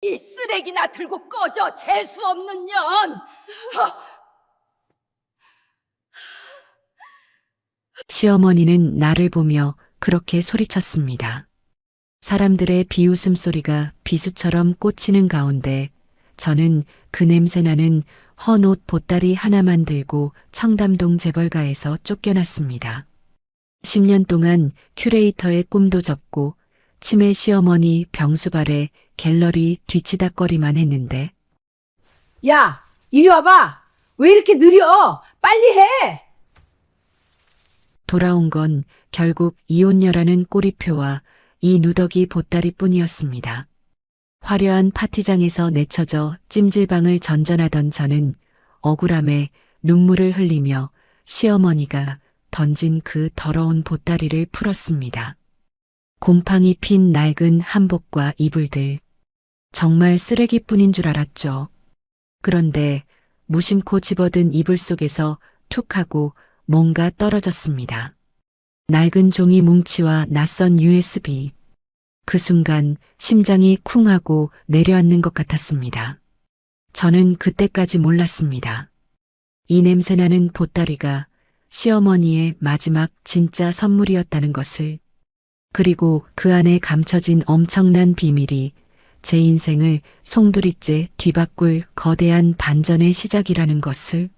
이 쓰레기나 들고 꺼져, 재수 없는 년! 시어머니는 나를 보며 그렇게 소리쳤습니다. 사람들의 비웃음 소리가 비수처럼 꽂히는 가운데 저는 그 냄새나는 헌 옷 보따리 하나만 들고 청담동 재벌가에서 쫓겨났습니다. 10년 동안 큐레이터의 꿈도 접고 치매 시어머니 병수발에 갤러리 뒤치다거리만 했는데 야, 이리 와봐. 왜 이렇게 느려? 빨리 해. 돌아온 건 결국 이혼녀라는 꼬리표와 이 누더기 보따리뿐이었습니다. 화려한 파티장에서 내쳐져 찜질방을 전전하던 저는 억울함에 눈물을 흘리며 시어머니가 던진 그 더러운 보따리를 풀었습니다. 곰팡이 핀 낡은 한복과 이불들. 정말 쓰레기뿐인 줄 알았죠. 그런데 무심코 집어든 이불 속에서 툭 하고 뭔가 떨어졌습니다. 낡은 종이 뭉치와 낯선 USB. 그 순간 심장이 쿵 하고 내려앉는 것 같았습니다. 저는 그때까지 몰랐습니다. 이 냄새나는 보따리가 시어머니의 마지막 진짜 선물이었다는 것을, 그리고 그 안에 감춰진 엄청난 비밀이 제 인생을 송두리째 뒤바꿀 거대한 반전의 시작이라는 것을.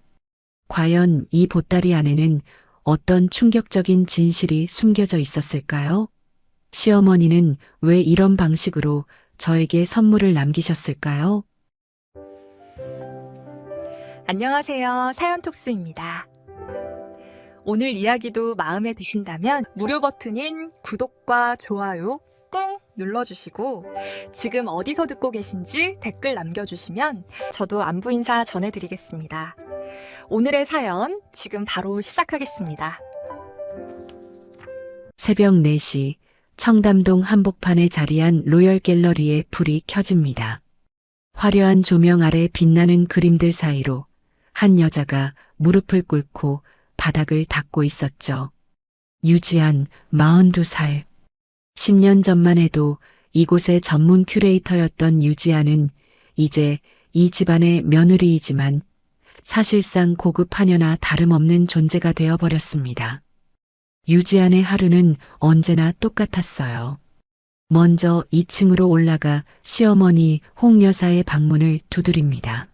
과연 이 보따리 안에는 어떤 충격적인 진실이 숨겨져 있었을까요? 시어머니는 왜 이런 방식으로 저에게 선물을 남기셨을까요? 안녕하세요. 사연톡스입니다. 오늘 이야기도 마음에 드신다면 무료 버튼인 구독과 좋아요 꾹 눌러주시고 지금 어디서 듣고 계신지 댓글 남겨주시면 저도 안부 인사 전해드리겠습니다. 오늘의 사연 지금 바로 시작하겠습니다. 새벽 4시 청담동 한복판에 자리한 로열 갤러리에 불이 켜집니다. 화려한 조명 아래 빛나는 그림들 사이로 한 여자가 무릎을 꿇고 바닥을 닦고 있었죠. 유지한 42살. 10년 전만 해도 이곳의 전문 큐레이터였던 유지안은 이제 이 집안의 며느리이지만 사실상 고급 하녀나 다름없는 존재가 되어버렸습니다. 유지안의 하루는 언제나 똑같았어요. 먼저 2층으로 올라가 시어머니 홍 여사의 방문을 두드립니다.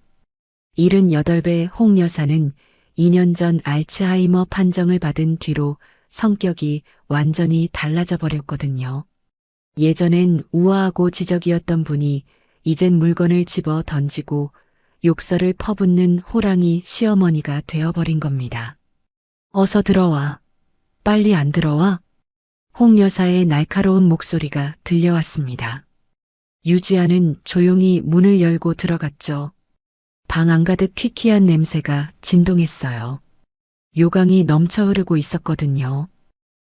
78배 홍 여사는 2년 전 알츠하이머 판정을 받은 뒤로 성격이 완전히 달라져 버렸거든요. 예전엔 우아하고 지적이었던 분이 이젠 물건을 집어 던지고 욕설을 퍼붓는 호랑이 시어머니가 되어버린 겁니다. 어서 들어와. 빨리 안 들어와? 홍 여사의 날카로운 목소리가 들려왔습니다. 유지아는 조용히 문을 열고 들어갔죠. 방 안가득 퀴퀴한 냄새가 진동했어요. 요강이 넘쳐 흐르고 있었거든요.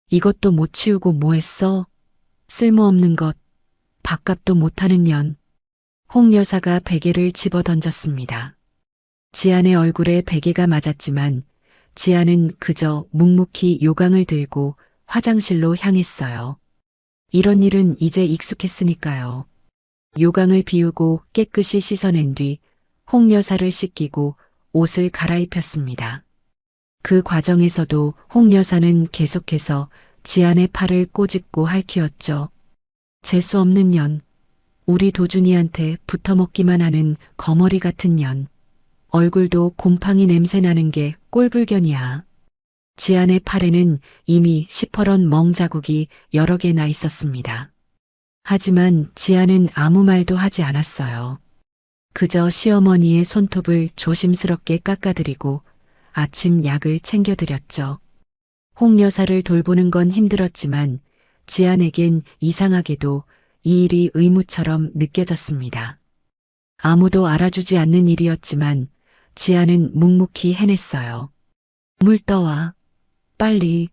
이것도 못 치우고 뭐 했어? 쓸모없는 것. 밥값도 못하는 년. 홍 여사가 베개를 집어 던졌습니다. 지안의 얼굴에 베개가 맞았지만 지안은 그저 묵묵히 요강을 들고 화장실로 향했어요. 이런 일은 이제 익숙했으니까요. 요강을 비우고 깨끗이 씻어낸 뒤 홍 여사를 씻기고 옷을 갈아입혔습니다. 그 과정에서도 홍 여사는 계속해서 지안의 팔을 꼬집고 핥히었죠. 재수 없는 년. 우리 도준이한테 붙어먹기만 하는 거머리 같은 년. 얼굴도 곰팡이 냄새 나는 게 꼴불견이야. 지안의 팔에는 이미 시퍼런 멍 자국이 여러 개 나 있었습니다. 하지만 지안은 아무 말도 하지 않았어요. 그저 시어머니의 손톱을 조심스럽게 깎아드리고 아침 약을 챙겨드렸죠. 홍 여사를 돌보는 건 힘들었지만 지안에겐 이상하게도 이 일이 의무처럼 느껴졌습니다. 아무도 알아주지 않는 일이었지만 지안은 묵묵히 해냈어요. 물 떠와. 빨리.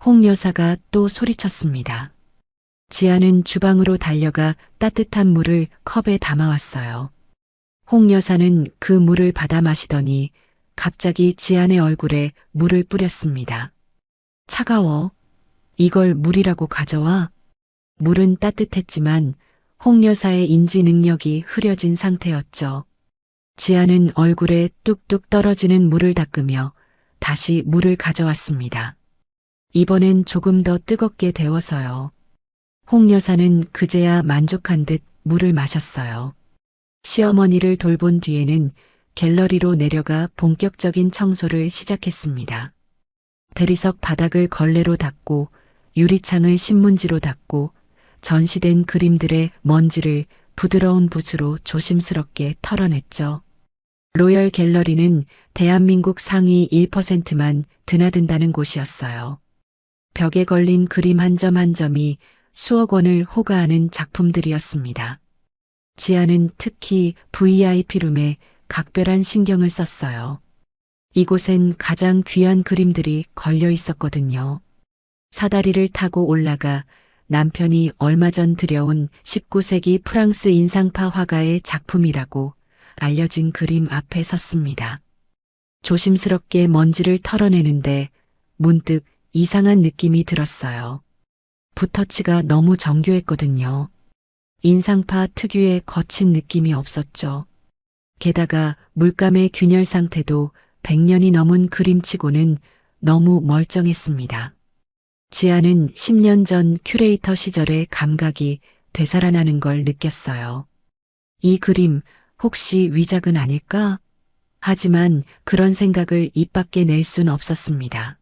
홍 여사가 또 소리쳤습니다. 지안은 주방으로 달려가 따뜻한 물을 컵에 담아왔어요. 홍 여사는 그 물을 받아 마시더니 갑자기 지안의 얼굴에 물을 뿌렸습니다. 차가워. 이걸 물이라고 가져와? 물은 따뜻했지만 홍 여사의 인지 능력이 흐려진 상태였죠. 지아는 얼굴에 뚝뚝 떨어지는 물을 닦으며 다시 물을 가져왔습니다. 이번엔 조금 더 뜨겁게 데워서요. 홍 여사는 그제야 만족한 듯 물을 마셨어요. 시어머니를 돌본 뒤에는 갤러리로 내려가 본격적인 청소를 시작했습니다. 대리석 바닥을 걸레로 닦고 유리창을 신문지로 닦고 전시된 그림들의 먼지를 부드러운 붓으로 조심스럽게 털어냈죠. 로열 갤러리는 대한민국 상위 1%만 드나든다는 곳이었어요. 벽에 걸린 그림 한 점 한 점이 수억 원을 호가하는 작품들이었습니다. 지아는 특히 VIP룸에 각별한 신경을 썼어요. 이곳엔 가장 귀한 그림들이 걸려 있었거든요. 사다리를 타고 올라가 남편이 얼마 전 들여온 19세기 프랑스 인상파 화가의 작품이라고 알려진 그림 앞에 섰습니다. 조심스럽게 먼지를 털어내는데 문득 이상한 느낌이 들었어요. 붓터치가 너무 정교했거든요. 인상파 특유의 거친 느낌이 없었죠. 게다가 물감의 균열 상태도 100년이 넘은 그림치고는 너무 멀쩡했습니다. 지아는 10년 전 큐레이터 시절의 감각이 되살아나는 걸 느꼈어요. 이 그림 혹시 위작은 아닐까? 하지만 그런 생각을 입 밖에 낼 순 없었습니다.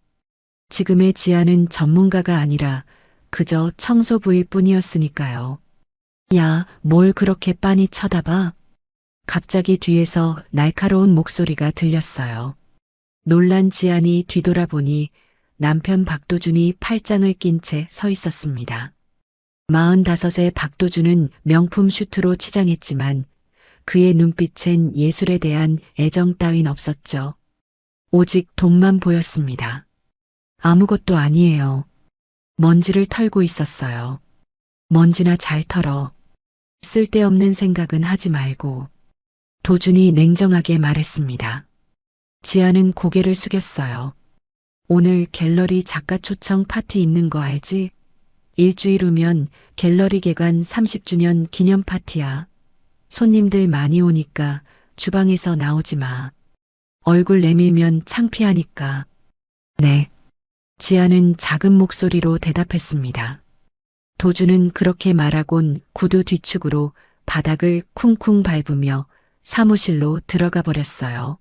지금의 지아는 전문가가 아니라 그저 청소부일 뿐이었으니까요. 야, 뭘 그렇게 빤히 쳐다봐? 갑자기 뒤에서 날카로운 목소리가 들렸어요. 놀란 지안이 뒤돌아보니 남편 박도준이 팔짱을 낀 채 서 있었습니다. 45의 박도준은 명품 슈트로 치장했지만 그의 눈빛엔 예술에 대한 애정 따윈 없었죠. 오직 돈만 보였습니다. 아무것도 아니에요. 먼지를 털고 있었어요. 먼지나 잘 털어. 쓸데없는 생각은 하지 말고. 도준이 냉정하게 말했습니다. 지아는 고개를 숙였어요. 오늘 갤러리 작가 초청 파티 있는 거 알지? 일주일 후면 갤러리 개관 30주년 기념 파티야. 손님들 많이 오니까 주방에서 나오지 마. 얼굴 내밀면 창피하니까. 네. 지아는 작은 목소리로 대답했습니다. 도준은 그렇게 말하곤 구두 뒤축으로 바닥을 쿵쿵 밟으며 사무실로 들어가 버렸어요.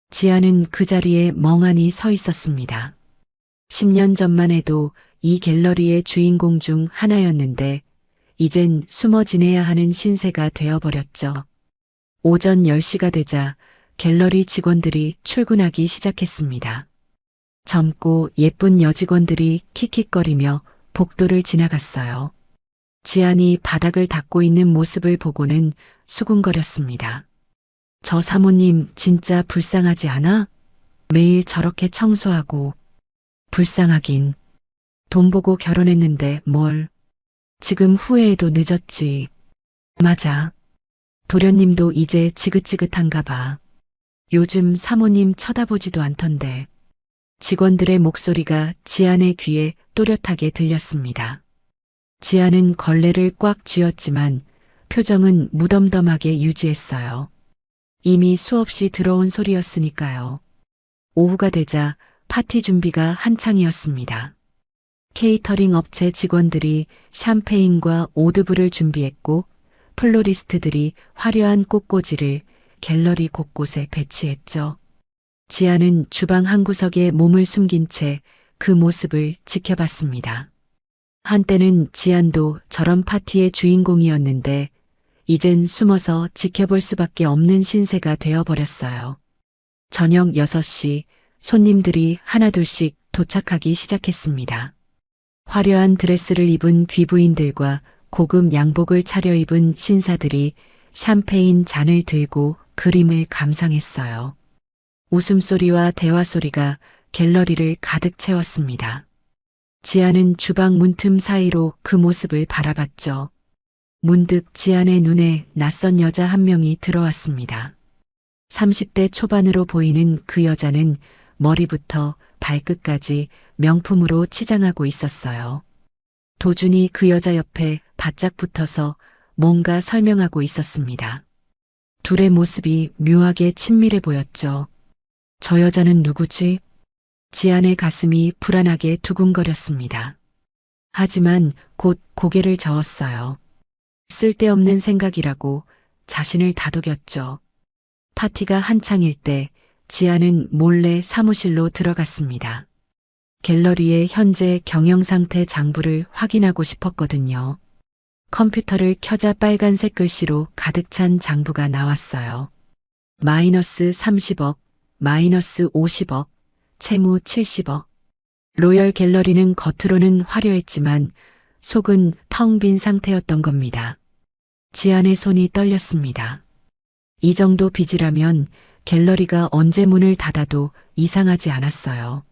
지아는 그 자리에 멍하니 서 있었습니다. 10년 전만 해도 이 갤러리의 주인공 중 하나였는데 이젠 숨어 지내야 하는 신세가 되어버렸죠. 오전 10시가 되자 갤러리 직원들이 출근하기 시작했습니다. 젊고 예쁜 여직원들이 킥킥거리며 복도를 지나갔어요. 지안이 바닥을 닦고 있는 모습을 보고는 수군거렸습니다. 저 사모님 진짜 불쌍하지 않아? 매일 저렇게 청소하고. 불쌍하긴. 돈 보고 결혼했는데 뭘. 지금 후회해도 늦었지. 맞아. 도련님도 이제 지긋지긋한가 봐. 요즘 사모님 쳐다보지도 않던데. 직원들의 목소리가 지안의 귀에 또렷하게 들렸습니다. 지안은 걸레를 꽉 쥐었지만 표정은 무덤덤하게 유지했어요. 이미 수없이 들어온 소리였으니까요. 오후가 되자 파티 준비가 한창이었습니다. 케이터링 업체 직원들이 샴페인과 오드브를 준비했고 플로리스트들이 화려한 꽃꽂이를 갤러리 곳곳에 배치했죠. 지아는 주방 한 구석에 몸을 숨긴 채 그 모습을 지켜봤습니다. 한때는 지안도 저런 파티의 주인공이었는데 이젠 숨어서 지켜볼 수밖에 없는 신세가 되어버렸어요. 저녁 6시 손님들이 하나둘씩 도착하기 시작했습니다. 화려한 드레스를 입은 귀부인들과 고급 양복을 차려입은 신사들이 샴페인 잔을 들고 그림을 감상했어요. 웃음소리와 대화소리가 갤러리를 가득 채웠습니다. 지안은 주방 문틈 사이로 그 모습을 바라봤죠. 문득 지안의 눈에 낯선 여자 한 명이 들어왔습니다. 30대 초반으로 보이는 그 여자는 머리부터 발끝까지 명품으로 치장하고 있었어요. 도준이 그 여자 옆에 바짝 붙어서 뭔가 설명하고 있었습니다. 둘의 모습이 묘하게 친밀해 보였죠. 저 여자는 누구지? 지안의 가슴이 불안하게 두근거렸습니다. 하지만 곧 고개를 저었어요. 쓸데없는 생각이라고 자신을 다독였죠. 파티가 한창일 때 지안은 몰래 사무실로 들어갔습니다. 갤러리의 현재 경영 상태 장부를 확인하고 싶었거든요. 컴퓨터를 켜자 빨간색 글씨로 가득 찬 장부가 나왔어요. 마이너스 30억, 마이너스 50억, 채무 70억. 로열 갤러리는 겉으로는 화려했지만 속은 텅 빈 상태였던 겁니다. 지안의 손이 떨렸습니다. 이 정도 빚이라면 갤러리가 언제 문을 닫아도 이상하지 않았어요.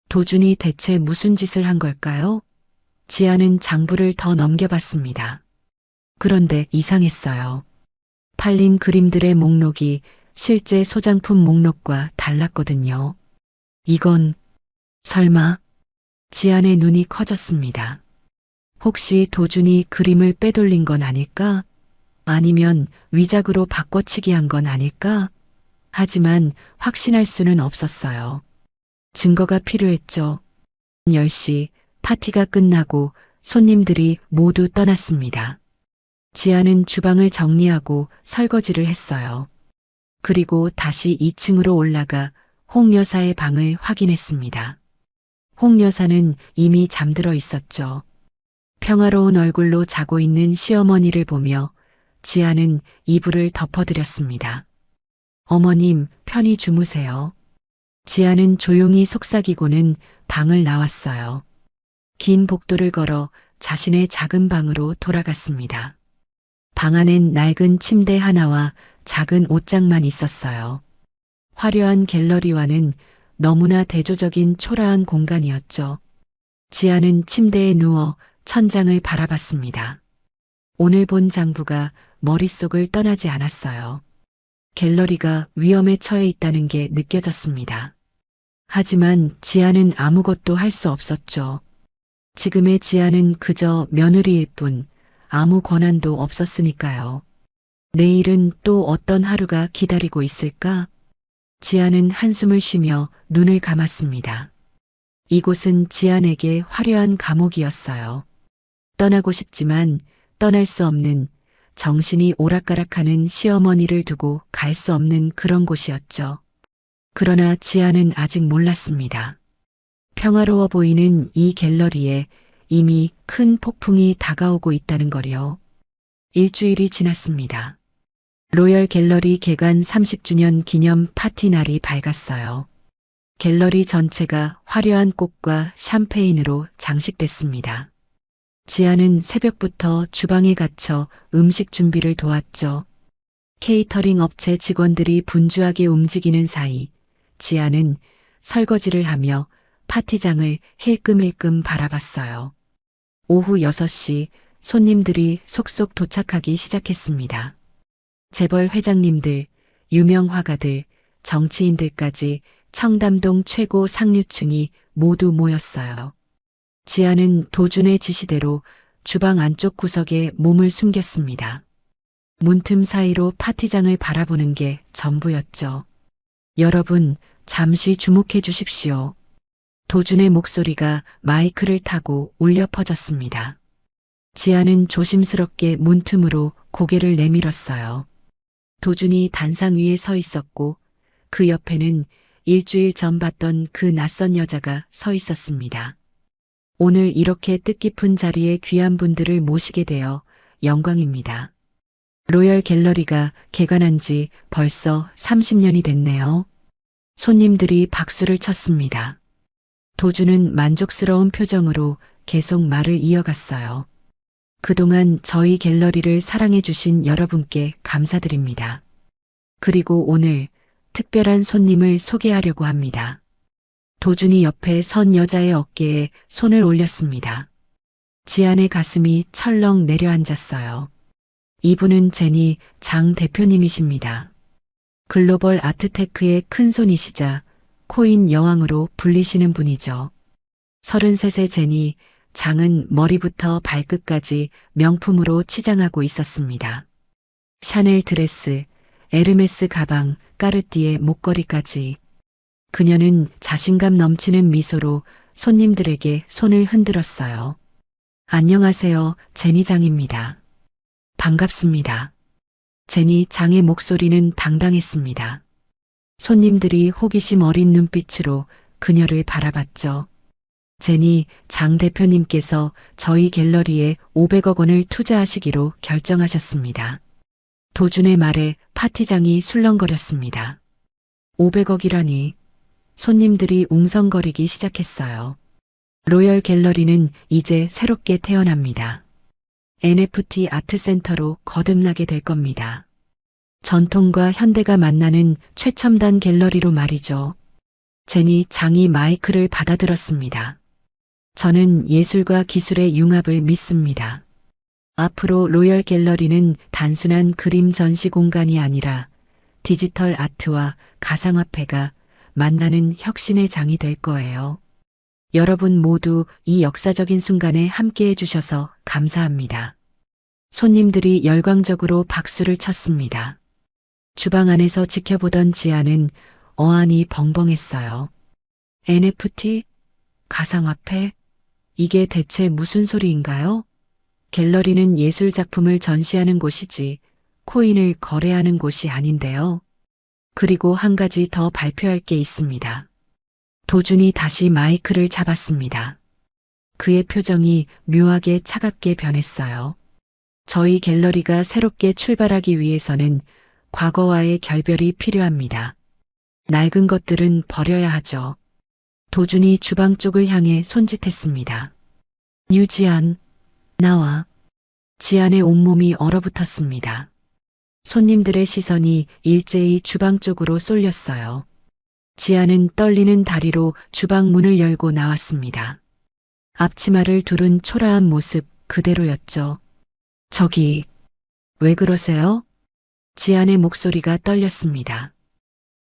도준이 대체 무슨 짓을 한 걸까요? 지안은 장부를 더 넘겨봤습니다. 그런데 이상했어요. 팔린 그림들의 목록이 실제 소장품 목록과 달랐거든요. 이건 설마? 지안의 눈이 커졌습니다. 혹시 도준이 그림을 빼돌린 건 아닐까? 아니면 위작으로 바꿔치기 한 건 아닐까? 하지만 확신할 수는 없었어요. 증거가 필요했죠. 10시 파티가 끝나고 손님들이 모두 떠났습니다. 지안은 주방을 정리하고 설거지를 했어요. 그리고 다시 2층으로 올라가 홍 여사의 방을 확인했습니다. 홍 여사는 이미 잠들어 있었죠. 평화로운 얼굴로 자고 있는 시어머니를 보며 지안은 이불을 덮어드렸습니다. 어머님, 편히 주무세요. 지안은 조용히 속삭이고는 방을 나왔어요. 긴 복도를 걸어 자신의 작은 방으로 돌아갔습니다. 방 안엔 낡은 침대 하나와 작은 옷장만 있었어요. 화려한 갤러리와는 너무나 대조적인 초라한 공간이었죠. 지안은 침대에 누워 천장을 바라봤습니다. 오늘 본 장부가 머릿속을 떠나지 않았어요. 갤러리가 위험에 처해 있다는 게 느껴졌습니다. 하지만 지안은 아무것도 할 수 없었죠. 지금의 지안은 그저 며느리일 뿐 아무 권한도 없었으니까요. 내일은 또 어떤 하루가 기다리고 있을까? 지안은 한숨을 쉬며 눈을 감았습니다. 이곳은 지안에게 화려한 감옥이었어요. 떠나고 싶지만 떠날 수 없는, 정신이 오락가락하는 시어머니를 두고 갈 수 없는 그런 곳이었죠. 그러나 지안은 아직 몰랐습니다. 평화로워 보이는 이 갤러리에 이미 큰 폭풍이 다가오고 있다는 거요. 일주일이 지났습니다. 로열 갤러리 개관 30주년 기념 파티 날이 밝았어요. 갤러리 전체가 화려한 꽃과 샴페인으로 장식됐습니다. 지안은 새벽부터 주방에 갇혀 음식 준비를 도왔죠. 케이터링 업체 직원들이 분주하게 움직이는 사이 지안은 설거지를 하며 파티장을 힐끔힐끔 바라봤어요. 오후 6시 손님들이 속속 도착하기 시작했습니다. 재벌 회장님들, 유명 화가들, 정치인들까지 청담동 최고 상류층이 모두 모였어요. 지안은 도준의 지시대로 주방 안쪽 구석에 몸을 숨겼습니다. 문틈 사이로 파티장을 바라보는 게 전부였죠. 여러분, 잠시 주목해 주십시오. 도준의 목소리가 마이크를 타고 울려 퍼졌습니다. 지안은 조심스럽게 문틈으로 고개를 내밀었어요. 도준이 단상 위에 서 있었고 그 옆에는 일주일 전 봤던 그 낯선 여자가 서 있었습니다. 오늘 이렇게 뜻깊은 자리에 귀한 분들을 모시게 되어 영광입니다. 로열 갤러리가 개관한 지 벌써 30년이 됐네요. 손님들이 박수를 쳤습니다. 도준은 만족스러운 표정으로 계속 말을 이어갔어요. 그동안 저희 갤러리를 사랑해주신 여러분께 감사드립니다. 그리고 오늘 특별한 손님을 소개하려고 합니다. 도준이 옆에 선 여자의 어깨에 손을 올렸습니다. 지안의 가슴이 철렁 내려앉았어요. 이분은 제니 장 대표님이십니다. 글로벌 아트테크의 큰손이시자 코인 여왕으로 불리시는 분이죠. 33세 제니 장은 머리부터 발끝까지 명품으로 치장하고 있었습니다. 샤넬 드레스, 에르메스 가방, 까르띠에 목걸이까지. 그녀는 자신감 넘치는 미소로 손님들에게 손을 흔들었어요. 안녕하세요, 제니 장입니다. 반갑습니다. 제니 장의 목소리는 당당했습니다. 손님들이 호기심 어린 눈빛으로 그녀를 바라봤죠. 제니 장 대표님께서 저희 갤러리에 500억 원을 투자하시기로 결정하셨습니다. 도준의 말에 파티장이 술렁거렸습니다. 500억이라니. 손님들이 웅성거리기 시작했어요. 로열 갤러리는 이제 새롭게 태어납니다. NFT 아트센터로 거듭나게 될 겁니다. 전통과 현대가 만나는 최첨단 갤러리로 말이죠. 제니 장이 마이크를 받아들었습니다. 저는 예술과 기술의 융합을 믿습니다. 앞으로 로열 갤러리는 단순한 그림 전시 공간이 아니라 디지털 아트와 가상화폐가 만나는 혁신의 장이 될 거예요. 여러분 모두 이 역사적인 순간에 함께해 주셔서 감사합니다. 손님들이 열광적으로 박수를 쳤습니다. 주방 안에서 지켜보던 지아는 어안이 벙벙했어요. NFT? 가상화폐? 이게 대체 무슨 소리인가요? 갤러리는 예술 작품을 전시하는 곳이지 코인을 거래하는 곳이 아닌데요. 그리고 한 가지 더 발표할 게 있습니다. 도준이 다시 마이크를 잡았습니다. 그의 표정이 묘하게 차갑게 변했어요. 저희 갤러리가 새롭게 출발하기 위해서는 과거와의 결별이 필요합니다. 낡은 것들은 버려야 하죠. 도준이 주방 쪽을 향해 손짓했습니다. 유지안, 나와. 지안의 온몸이 얼어붙었습니다. 손님들의 시선이 일제히 주방 쪽으로 쏠렸어요. 지안은 떨리는 다리로 주방 문을 열고 나왔습니다. 앞치마를 두른 초라한 모습 그대로였죠. 저기, 왜 그러세요? 지안의 목소리가 떨렸습니다.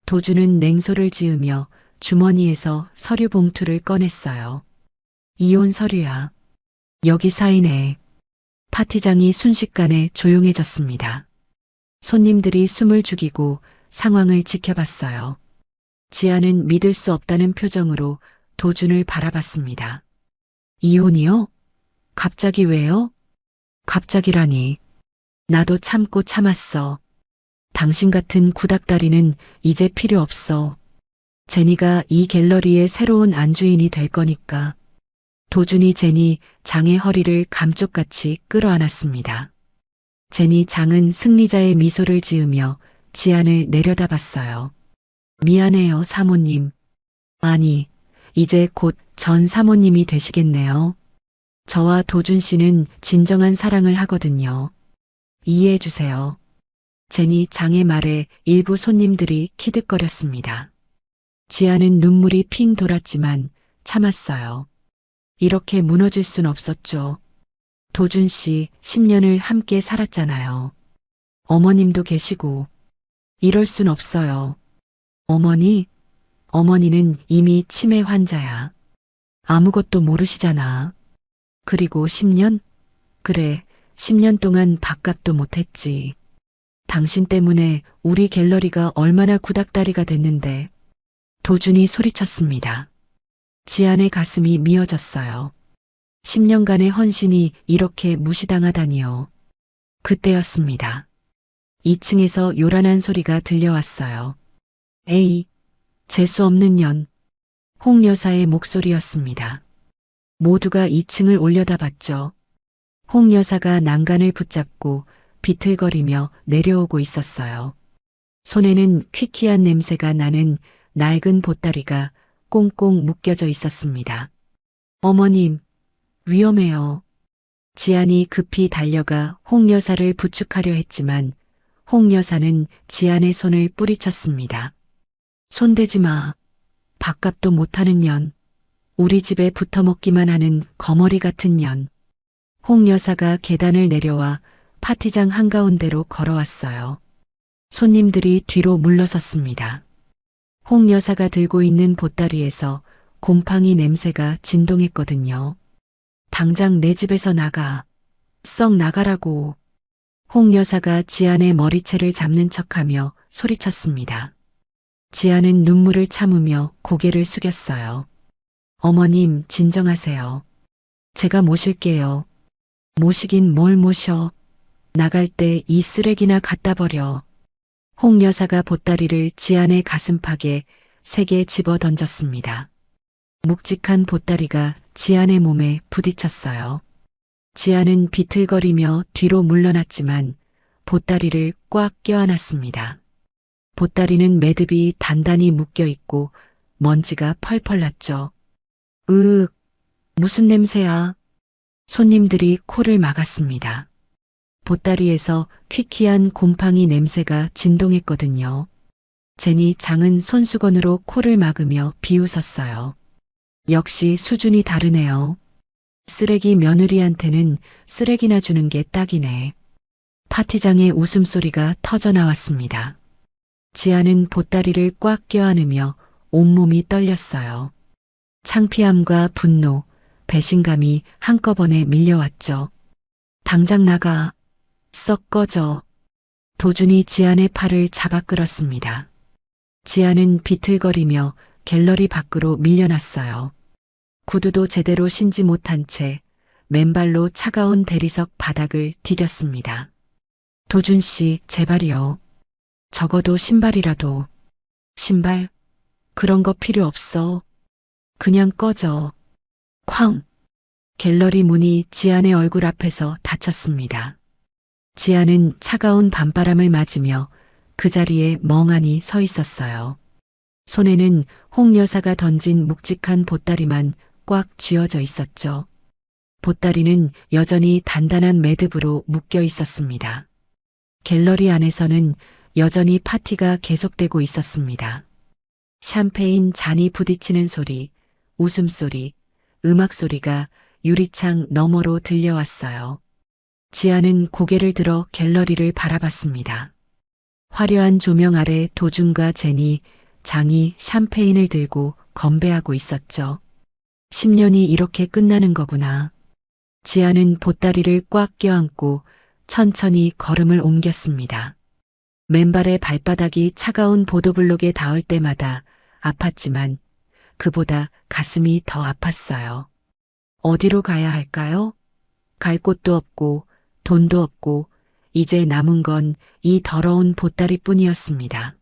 도준은 냉소를 지으며 주머니에서 서류 봉투를 꺼냈어요. 이혼 서류야. 여기 사인해. 파티장이 순식간에 조용해졌습니다. 손님들이 숨을 죽이고 상황을 지켜봤어요. 지아는 믿을 수 없다는 표정으로 도준을 바라봤습니다. 이혼이요? 갑자기 왜요? 갑자기라니. 나도 참고 참았어. 당신 같은 구닥다리는 이제 필요 없어. 제니가 이 갤러리의 새로운 안주인이 될 거니까. 도준이 제니 장의 허리를 감쪽같이 끌어안았습니다. 제니 장은 승리자의 미소를 지으며 지안을 내려다봤어요. 미안해요, 사모님. 아니, 이제 곧 전 사모님이 되시겠네요. 저와 도준 씨는 진정한 사랑을 하거든요. 이해해 주세요. 제니 장의 말에 일부 손님들이 키득거렸습니다. 지아는 눈물이 핑 돌았지만 참았어요. 이렇게 무너질 순 없었죠. 도준 씨 10년을 함께 살았잖아요. 어머님도 계시고. 이럴 순 없어요. 어머니? 어머니는 이미 치매 환자야. 아무것도 모르시잖아. 그리고 10년? 그래, 10년 동안 밥값도 못했지. 당신 때문에 우리 갤러리가 얼마나 구닥다리가 됐는데. 도준이 소리쳤습니다. 지안의 가슴이 미어졌어요. 10년간의 헌신이 이렇게 무시당하다니요. 그때였습니다. 2층에서 요란한 소리가 들려왔어요. 에이, 재수 없는 년. 홍 여사의 목소리였습니다. 모두가 2층을 올려다봤죠. 홍 여사가 난간을 붙잡고 비틀거리며 내려오고 있었어요. 손에는 퀴퀴한 냄새가 나는 낡은 보따리가 꽁꽁 묶여져 있었습니다. 어머님, 위험해요. 지안이 급히 달려가 홍 여사를 부축하려 했지만 홍 여사는 지안의 손을 뿌리쳤습니다. 손대지 마. 밥값도 못하는 년. 우리 집에 붙어먹기만 하는 거머리 같은 년. 홍 여사가 계단을 내려와 파티장 한가운데로 걸어왔어요. 손님들이 뒤로 물러섰습니다. 홍 여사가 들고 있는 보따리에서 곰팡이 냄새가 진동했거든요. 당장 내 집에서 나가. 썩 나가라고. 홍 여사가 지안의 머리채를 잡는 척하며 소리쳤습니다. 지안은 눈물을 참으며 고개를 숙였어요. 어머님, 진정하세요. 제가 모실게요. 모시긴 뭘 모셔. 나갈 때 이 쓰레기나 갖다 버려. 홍 여사가 보따리를 지안의 가슴팍에 세게 집어 던졌습니다. 묵직한 보따리가 지안의 몸에 부딪혔어요. 지안은 비틀거리며 뒤로 물러났지만 보따리를 꽉 껴안았습니다. 보따리는 매듭이 단단히 묶여 있고 먼지가 펄펄 났죠. 으윽, 무슨 냄새야? 손님들이 코를 막았습니다. 보따리에서 퀴퀴한 곰팡이 냄새가 진동했거든요. 제니 장은 손수건으로 코를 막으며 비웃었어요. 역시 수준이 다르네요. 쓰레기 며느리한테는 쓰레기나 주는 게 딱이네. 파티장의 웃음소리가 터져 나왔습니다. 지아는 보따리를 꽉 껴안으며 온몸이 떨렸어요. 창피함과 분노, 배신감이 한꺼번에 밀려왔죠. 당장 나가. 썩 꺼져. 도준이 지안의 팔을 잡아 끌었습니다. 지안은 비틀거리며 갤러리 밖으로 밀려났어요. 구두도 제대로 신지 못한 채 맨발로 차가운 대리석 바닥을 디뎠습니다. 도준 씨, 제발이요. 적어도 신발이라도. 신발? 그런 거 필요 없어. 그냥 꺼져. 쾅! 갤러리 문이 지안의 얼굴 앞에서 닫혔습니다. 지안은 차가운 밤바람을 맞으며 그 자리에 멍하니 서 있었어요. 손에는 홍 여사가 던진 묵직한 보따리만 꽉 쥐어져 있었죠. 보따리는 여전히 단단한 매듭으로 묶여 있었습니다. 갤러리 안에서는 여전히 파티가 계속되고 있었습니다. 샴페인 잔이 부딪히는 소리, 웃음소리, 음악소리가 유리창 너머로 들려왔어요. 지아는 고개를 들어 갤러리를 바라봤습니다. 화려한 조명 아래 도준과 제니, 장이 샴페인을 들고 건배하고 있었죠. 10년이 이렇게 끝나는 거구나. 지아는 보따리를 꽉 껴안고 천천히 걸음을 옮겼습니다. 맨발의 발바닥이 차가운 보도블록에 닿을 때마다 아팠지만 그보다 가슴이 더 아팠어요. 어디로 가야 할까요? 갈 곳도 없고 돈도 없고 이제 남은 건 이 더러운 보따리뿐이었습니다.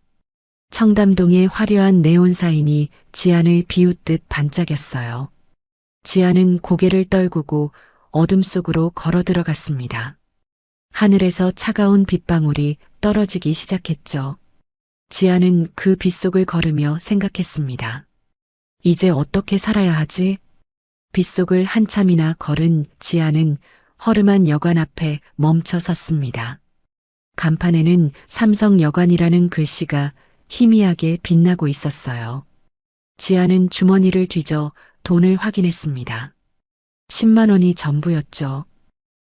청담동의 화려한 네온 사인이 지안을 비웃듯 반짝였어요. 지안은 고개를 떨구고 어둠 속으로 걸어 들어갔습니다. 하늘에서 차가운 빗방울이 떨어지기 시작했죠. 지안은 그 빗속을 걸으며 생각했습니다. 이제 어떻게 살아야 하지? 빗속을 한참이나 걸은 지안은 허름한 여관 앞에 멈춰 섰습니다. 간판에는 삼성여관이라는 글씨가 희미하게 빛나고 있었어요. 지아는 주머니를 뒤져 돈을 확인했습니다. 10만 원이 전부였죠.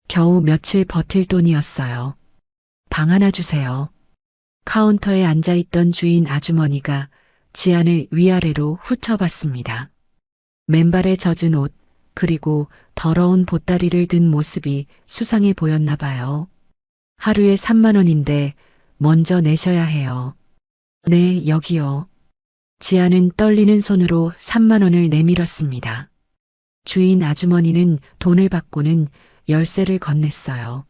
겨우 며칠 버틸 돈이었어요. 방 하나 주세요. 카운터에 앉아있던 주인 아주머니가 지안을 위아래로 훑어봤습니다. 맨발에 젖은 옷, 그리고 더러운 보따리를 든 모습이 수상해 보였나 봐요. 하루에 3만 원인데 먼저 내셔야 해요. 네, 여기요. 지아는 떨리는 손으로 3만 원을 내밀었습니다. 주인 아주머니는 돈을 받고는 열쇠를 건넸어요.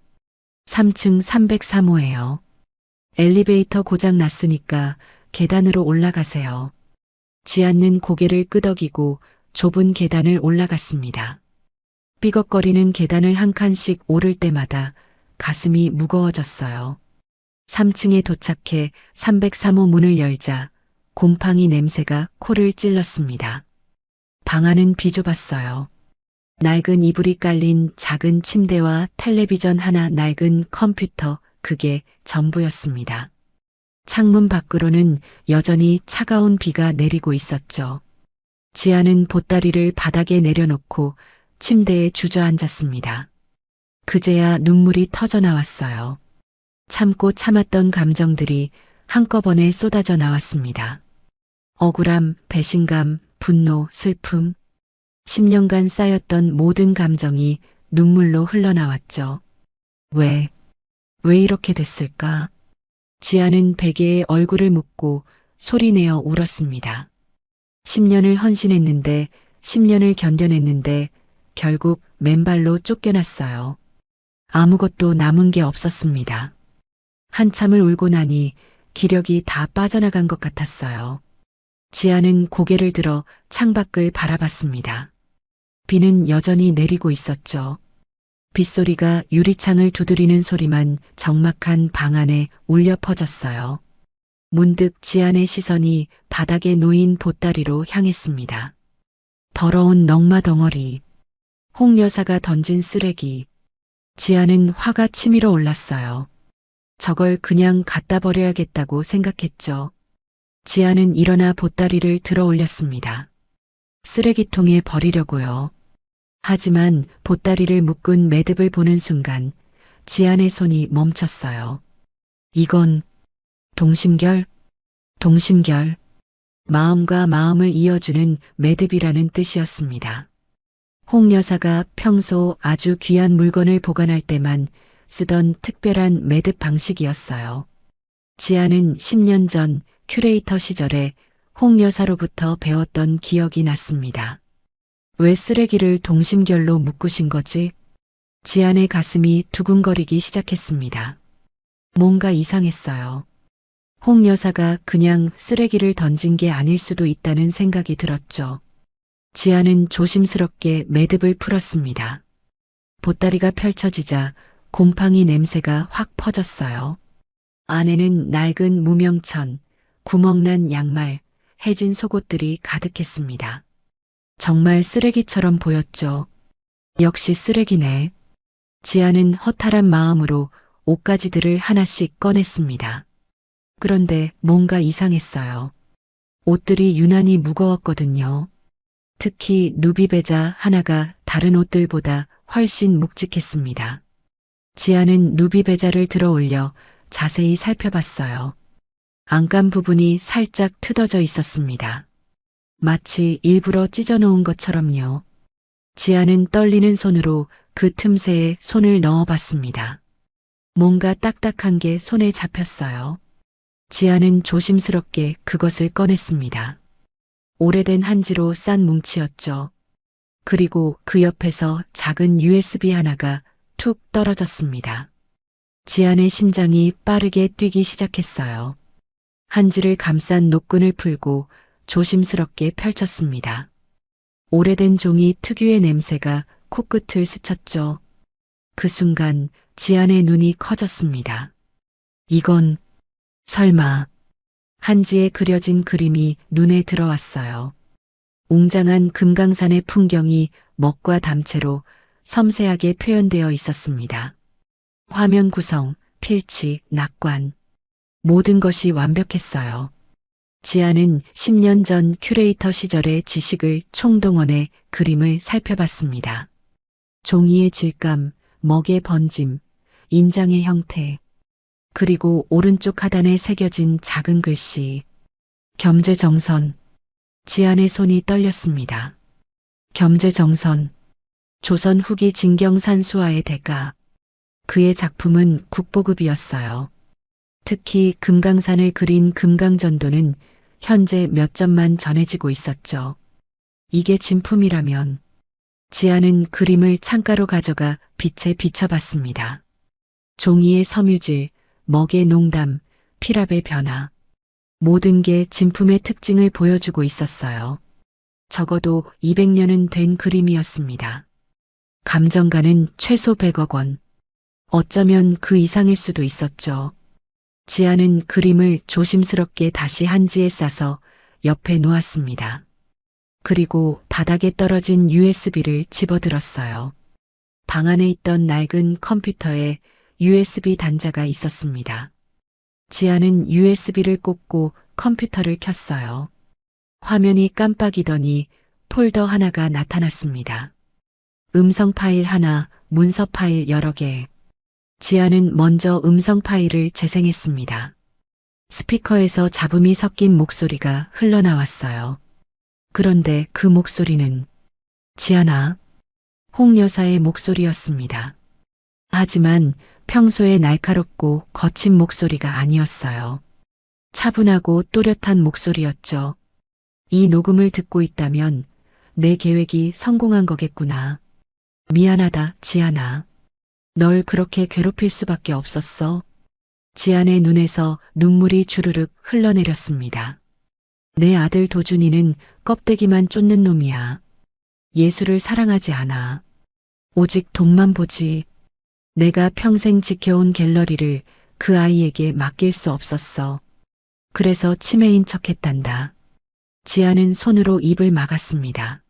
3층 303호예요. 엘리베이터 고장 났으니까 계단으로 올라가세요. 지안는 고개를 끄덕이고 좁은 계단을 올라갔습니다. 삐걱거리는 계단을 한 칸씩 오를 때마다 가슴이 무거워졌어요. 3층에 도착해 303호 문을 열자 곰팡이 냄새가 코를 찔렀습니다. 방 안은 비좁았어요. 낡은 이불이 깔린 작은 침대와 텔레비전 하나, 낡은 컴퓨터, 그게 전부였습니다. 창문 밖으로는 여전히 차가운 비가 내리고 있었죠. 지아는 보따리를 바닥에 내려놓고 침대에 주저앉았습니다. 그제야 눈물이 터져 나왔어요. 참고 참았던 감정들이 한꺼번에 쏟아져 나왔습니다. 억울함, 배신감, 분노, 슬픔. 10년간 쌓였던 모든 감정이 눈물로 흘러나왔죠. 왜 이렇게 됐을까? 지아는 베개에 얼굴을 묻고 소리내어 울었습니다. 10년을 헌신했는데, 10년을 견뎌냈는데, 결국 맨발로 쫓겨났어요. 아무것도 남은 게 없었습니다. 한참을 울고 나니 기력이 다 빠져나간 것 같았어요. 지아는 고개를 들어 창밖을 바라봤습니다. 비는 여전히 내리고 있었죠. 빗소리가 유리창을 두드리는 소리만 적막한 방 안에 울려 퍼졌어요. 문득 지안의 시선이 바닥에 놓인 보따리로 향했습니다. 더러운 넝마 덩어리, 홍 여사가 던진 쓰레기. 지안은 화가 치밀어 올랐어요. 저걸 그냥 갖다 버려야겠다고 생각했죠. 지안은 일어나 보따리를 들어 올렸습니다. 쓰레기통에 버리려고요. 하지만 보따리를 묶은 매듭을 보는 순간 지안의 손이 멈췄어요. 이건 동심결? 마음과 마음을 이어주는 매듭이라는 뜻이었습니다. 홍 여사가 평소 아주 귀한 물건을 보관할 때만 쓰던 특별한 매듭 방식이었어요. 지아는 10년 전 큐레이터 시절에 홍 여사로부터 배웠던 기억이 났습니다. 왜 쓰레기를 동심결로 묶으신 거지? 지안의 가슴이 두근거리기 시작했습니다. 뭔가 이상했어요. 홍 여사가 그냥 쓰레기를 던진 게 아닐 수도 있다는 생각이 들었죠. 지아는 조심스럽게 매듭을 풀었습니다. 보따리가 펼쳐지자 곰팡이 냄새가 확 퍼졌어요. 안에는 낡은 무명천, 구멍난 양말, 해진 속옷들이 가득했습니다. 정말 쓰레기처럼 보였죠. 역시 쓰레기네. 지아는 허탈한 마음으로 옷가지들을 하나씩 꺼냈습니다. 그런데 뭔가 이상했어요. 옷들이 유난히 무거웠거든요. 특히 누비배자 하나가 다른 옷들보다 훨씬 묵직했습니다. 지아는 누비배자를 들어 올려 자세히 살펴봤어요. 안감 부분이 살짝 트어져 있었습니다. 마치 일부러 찢어놓은 것처럼요. 지아는 떨리는 손으로 그 틈새에 손을 넣어봤습니다. 뭔가 딱딱한 게 손에 잡혔어요. 지아는 조심스럽게 그것을 꺼냈습니다. 오래된 한지로 싼 뭉치였죠. 그리고 그 옆에서 작은 USB 하나가 툭 떨어졌습니다. 지안의 심장이 빠르게 뛰기 시작했어요. 한지를 감싼 노끈을 풀고 조심스럽게 펼쳤습니다. 오래된 종이 특유의 냄새가 코끝을 스쳤죠. 그 순간 지안의 눈이 커졌습니다. 이건 설마 한지에 그려진 그림이 눈에 들어왔어요. 웅장한 금강산의 풍경이 먹과 담채로 섬세하게 표현되어 있었습니다. 화면 구성, 필치, 낙관. 모든 것이 완벽했어요. 지아는 10년 전 큐레이터 시절의 지식을 총동원해 그림을 살펴봤습니다. 종이의 질감, 먹의 번짐, 인장의 형태, 그리고 오른쪽 하단에 새겨진 작은 글씨. 겸재정선. 지안의 손이 떨렸습니다. 겸재정선. 조선 후기 진경산수화의 대가. 그의 작품은 국보급이었어요. 특히 금강산을 그린 금강전도는 현재 몇 점만 전해지고 있었죠. 이게 진품이라면 지아는 그림을 창가로 가져가 빛에 비춰봤습니다. 종이의 섬유질, 먹의 농담, 피랍의 변화. 모든 게 진품의 특징을 보여주고 있었어요. 적어도 200년은 된 그림이었습니다. 감정가는 최소 100억 원. 어쩌면 그 이상일 수도 있었죠. 지아는 그림을 조심스럽게 다시 한지에 싸서 옆에 놓았습니다. 그리고 바닥에 떨어진 USB를 집어들었어요. 방 안에 있던 낡은 컴퓨터에 USB 단자가 있었습니다. 지아는 USB를 꽂고 컴퓨터를 켰어요. 화면이 깜빡이더니 폴더 하나가 나타났습니다. 음성 파일 하나, 문서 파일 여러 개. 지아는 먼저 음성 파일을 재생했습니다. 스피커에서 잡음이 섞인 목소리가 흘러나왔어요. 그런데 그 목소리는 지안아. 홍 여사의 목소리였습니다. 하지만 평소에 날카롭고 거친 목소리가 아니었어요. 차분하고 또렷한 목소리였죠. 이 녹음을 듣고 있다면 내 계획이 성공한 거겠구나. 미안하다, 지안아. 널 그렇게 괴롭힐 수밖에 없었어. 지안의 눈에서 눈물이 주르륵 흘러내렸습니다. 내 아들 도준이는 껍데기만 쫓는 놈이야. 예수를 사랑하지 않아. 오직 돈만 보지. 내가 평생 지켜온 갤러리를 그 아이에게 맡길 수 없었어. 그래서 치매인 척했단다. 지아는 손으로 입을 막았습니다.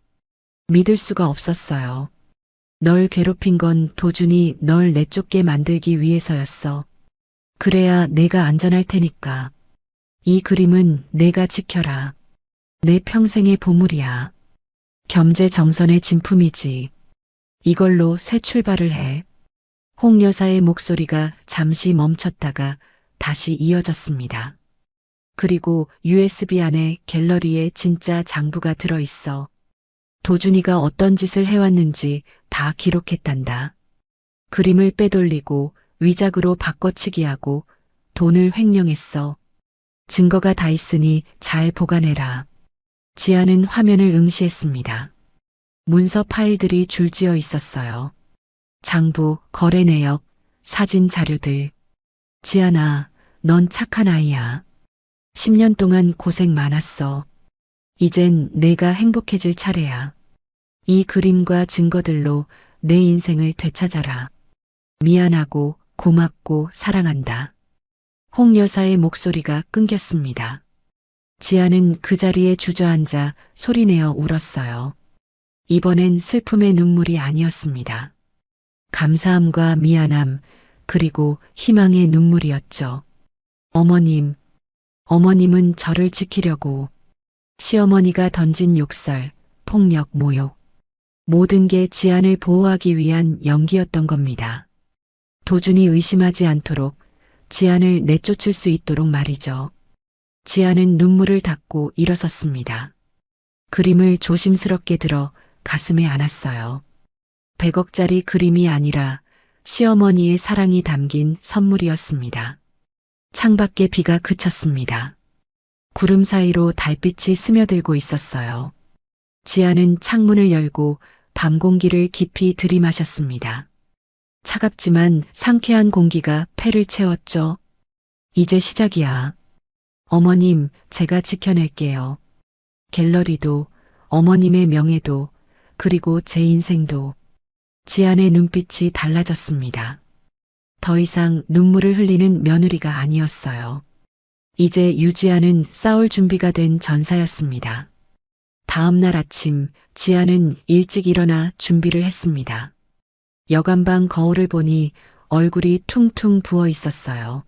믿을 수가 없었어요. 널 괴롭힌 건 도준이 널 내쫓게 만들기 위해서였어. 그래야 내가 안전할 테니까. 이 그림은 내가 지켜라. 내 평생의 보물이야. 겸재정선의 진품이지. 이걸로 새 출발을 해. 홍 여사의 목소리가 잠시 멈췄다가 다시 이어졌습니다. 그리고 USB 안에 갤러리에 진짜 장부가 들어있어. 도준이가 어떤 짓을 해왔는지 다 기록했단다. 그림을 빼돌리고 위작으로 바꿔치기하고 돈을 횡령했어. 증거가 다 있으니 잘 보관해라. 지아는 화면을 응시했습니다. 문서 파일들이 줄지어 있었어요. 장부, 거래 내역, 사진 자료들. 지아나, 넌 착한 아이야. 10년 동안 고생 많았어. 이젠 내가 행복해질 차례야. 이 그림과 증거들로 내 인생을 되찾아라. 미안하고 고맙고 사랑한다. 홍 여사의 목소리가 끊겼습니다. 지아는 그 자리에 주저앉아 소리내어 울었어요. 이번엔 슬픔의 눈물이 아니었습니다. 감사함과 미안함, 그리고 희망의 눈물이었죠. 어머님은 저를 지키려고. 시어머니가 던진 욕설, 폭력, 모욕. 모든 게 지안을 보호하기 위한 연기였던 겁니다. 도준이 의심하지 않도록 지안을 내쫓을 수 있도록 말이죠. 지안은 눈물을 닦고 일어섰습니다. 그림을 조심스럽게 들어 가슴에 안았어요. 100억짜리 그림이 아니라 시어머니의 사랑이 담긴 선물이었습니다. 창밖에 비가 그쳤습니다. 구름 사이로 달빛이 스며들고 있었어요. 지아는 창문을 열고 밤 공기를 깊이 들이마셨습니다. 차갑지만 상쾌한 공기가 폐를 채웠죠. 이제 시작이야. 어머님, 제가 지켜낼게요. 갤러리도, 어머님의 명예도, 그리고 제 인생도. 지안의 눈빛이 달라졌습니다. 더 이상 눈물을 흘리는 며느리가 아니었어요. 이제 유지아는 싸울 준비가 된 전사였습니다. 다음 날 아침, 지아는 일찍 일어나 준비를 했습니다. 여간방 거울을 보니 얼굴이 퉁퉁 부어 있었어요.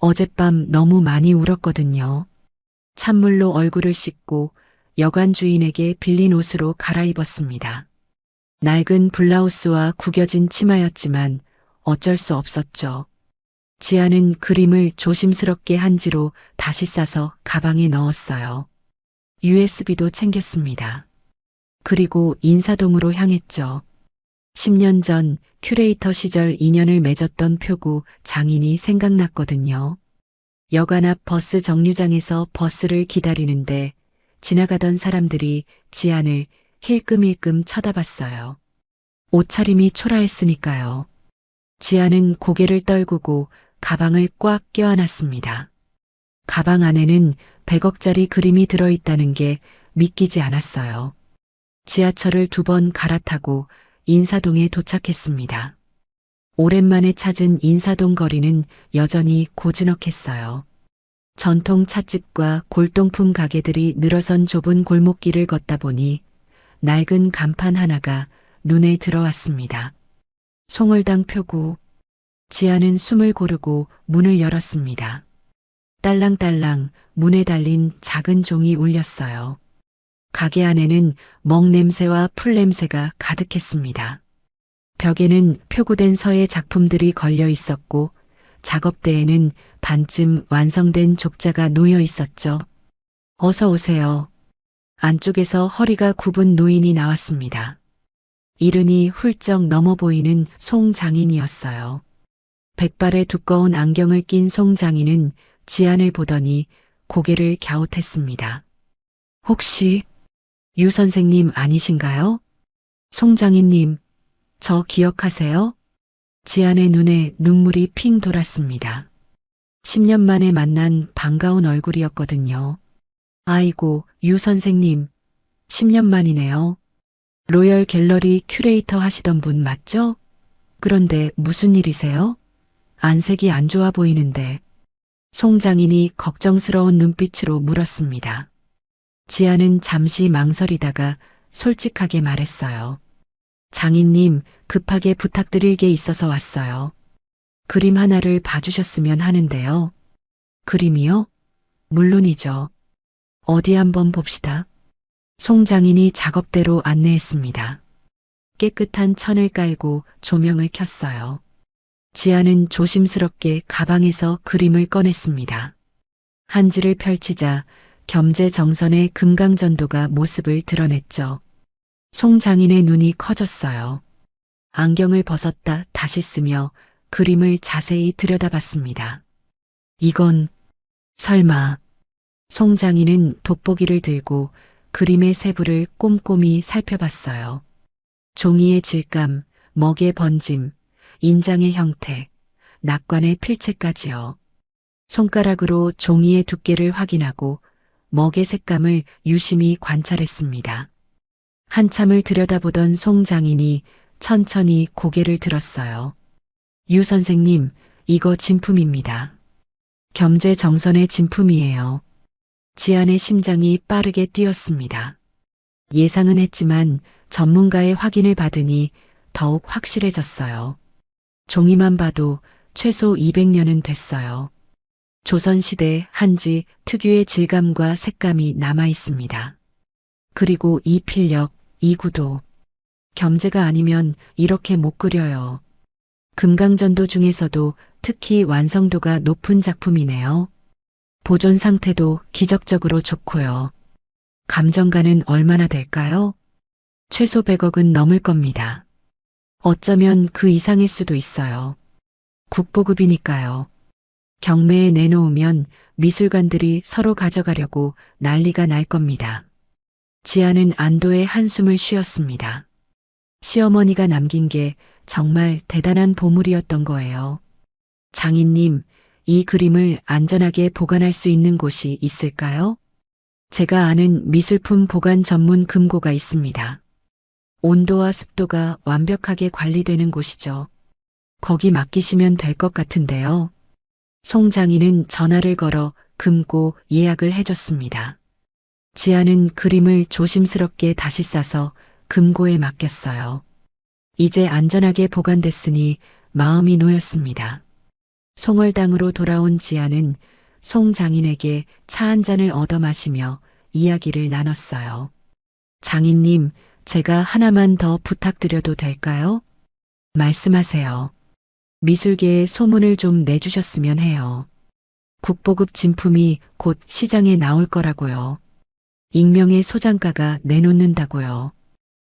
어젯밤 너무 많이 울었거든요. 찬물로 얼굴을 씻고 여관 주인에게 빌린 옷으로 갈아입었습니다. 낡은 블라우스와 구겨진 치마였지만 어쩔 수 없었죠. 지아는 그림을 조심스럽게 한지로 다시 싸서 가방에 넣었어요. USB도 챙겼습니다. 그리고 인사동으로 향했죠. 10년 전 큐레이터 시절 인연을 맺었던 표구 장인이 생각났거든요. 여관 앞 버스 정류장에서 버스를 기다리는데 지나가던 사람들이 지안을 힐끔힐끔 쳐다봤어요. 옷차림이 초라했으니까요. 지안은 고개를 떨구고 가방을 꽉 껴안았습니다. 가방 안에는 100억짜리 그림이 들어있다는 게 믿기지 않았어요. 지하철을 2번 갈아타고 인사동에 도착했습니다. 오랜만에 찾은 인사동 거리는 여전히 고즈넉했어요. 전통 찻집과 골동품 가게들이 늘어선 좁은 골목길을 걷다 보니 낡은 간판 하나가 눈에 들어왔습니다. 송월당 표구. 지아는 숨을 고르고 문을 열었습니다. 딸랑딸랑 문에 달린 작은 종이 울렸어요. 가게 안에는 먹 냄새와 풀 냄새가 가득했습니다. 벽에는 표구된 서예 작품들이 걸려 있었고 작업대에는 반쯤 완성된 족자가 놓여 있었죠. 어서 오세요. 안쪽에서 허리가 굽은 노인이 나왔습니다. 이른이 훌쩍 넘어 보이는 송장인이었어요. 백발의 두꺼운 안경을 낀 송장인은 지안을 보더니 고개를 갸웃했습니다. 혹시 유 선생님 아니신가요? 송장인님, 저 기억하세요? 지안의 눈에 눈물이 핑 돌았습니다. 10년 만에 만난 반가운 얼굴이었거든요. 아이고, 유 선생님, 10년 만이네요. 로열 갤러리 큐레이터 하시던 분 맞죠? 그런데 무슨 일이세요? 안색이 안 좋아 보이는데. 송장인이 걱정스러운 눈빛으로 물었습니다. 지아는 잠시 망설이다가 솔직하게 말했어요. 장인님, 급하게 부탁드릴 게 있어서 왔어요. 그림 하나를 봐주셨으면 하는데요. 그림이요? 물론이죠. 어디 한번 봅시다. 송장인이 작업대로 안내했습니다. 깨끗한 천을 깔고 조명을 켰어요. 지아는 조심스럽게 가방에서 그림을 꺼냈습니다. 한지를 펼치자 겸재정선의 금강전도가 모습을 드러냈죠. 송장인의 눈이 커졌어요. 안경을 벗었다 다시 쓰며 그림을 자세히 들여다봤습니다. 이건 설마. 송장인은 돋보기를 들고 그림의 세부를 꼼꼼히 살펴봤어요. 종이의 질감, 먹의 번짐, 인장의 형태, 낙관의 필체까지요. 손가락으로 종이의 두께를 확인하고 먹의 색감을 유심히 관찰했습니다. 한참을 들여다보던 송장인이 천천히 고개를 들었어요. 유 선생님, 이거 진품입니다. 겸재정선의 진품이에요. 지안의 심장이 빠르게 뛰었습니다. 예상은 했지만 전문가의 확인을 받으니 더욱 확실해졌어요. 종이만 봐도 최소 200년은 됐어요. 조선시대 한지 특유의 질감과 색감이 남아 있습니다. 그리고 이 필력, 이 구도. 겸재가 아니면 이렇게 못 그려요. 금강전도 중에서도 특히 완성도가 높은 작품이네요. 보존 상태도 기적적으로 좋고요. 감정가는 얼마나 될까요? 최소 100억은 넘을 겁니다. 어쩌면 그 이상일 수도 있어요. 국보급이니까요. 경매에 내놓으면 미술관들이 서로 가져가려고 난리가 날 겁니다. 지아는 안도의 한숨을 쉬었습니다. 시어머니가 남긴 게 정말 대단한 보물이었던 거예요. 장인님, 이 그림을 안전하게 보관할 수 있는 곳이 있을까요? 제가 아는 미술품 보관 전문 금고가 있습니다. 온도와 습도가 완벽하게 관리되는 곳이죠. 거기 맡기시면 될 것 같은데요. 송장인은 전화를 걸어 금고 예약을 해줬습니다. 지아는 그림을 조심스럽게 다시 싸서 금고에 맡겼어요. 이제 안전하게 보관됐으니 마음이 놓였습니다. 송월당으로 돌아온 지아는 송장인에게 차 한 잔을 얻어 마시며 이야기를 나눴어요. 장인님, 제가 하나만 더 부탁드려도 될까요? 말씀하세요. 미술계에 소문을 좀 내주셨으면 해요. 국보급 진품이 곧 시장에 나올 거라고요. 익명의 소장가가 내놓는다고요.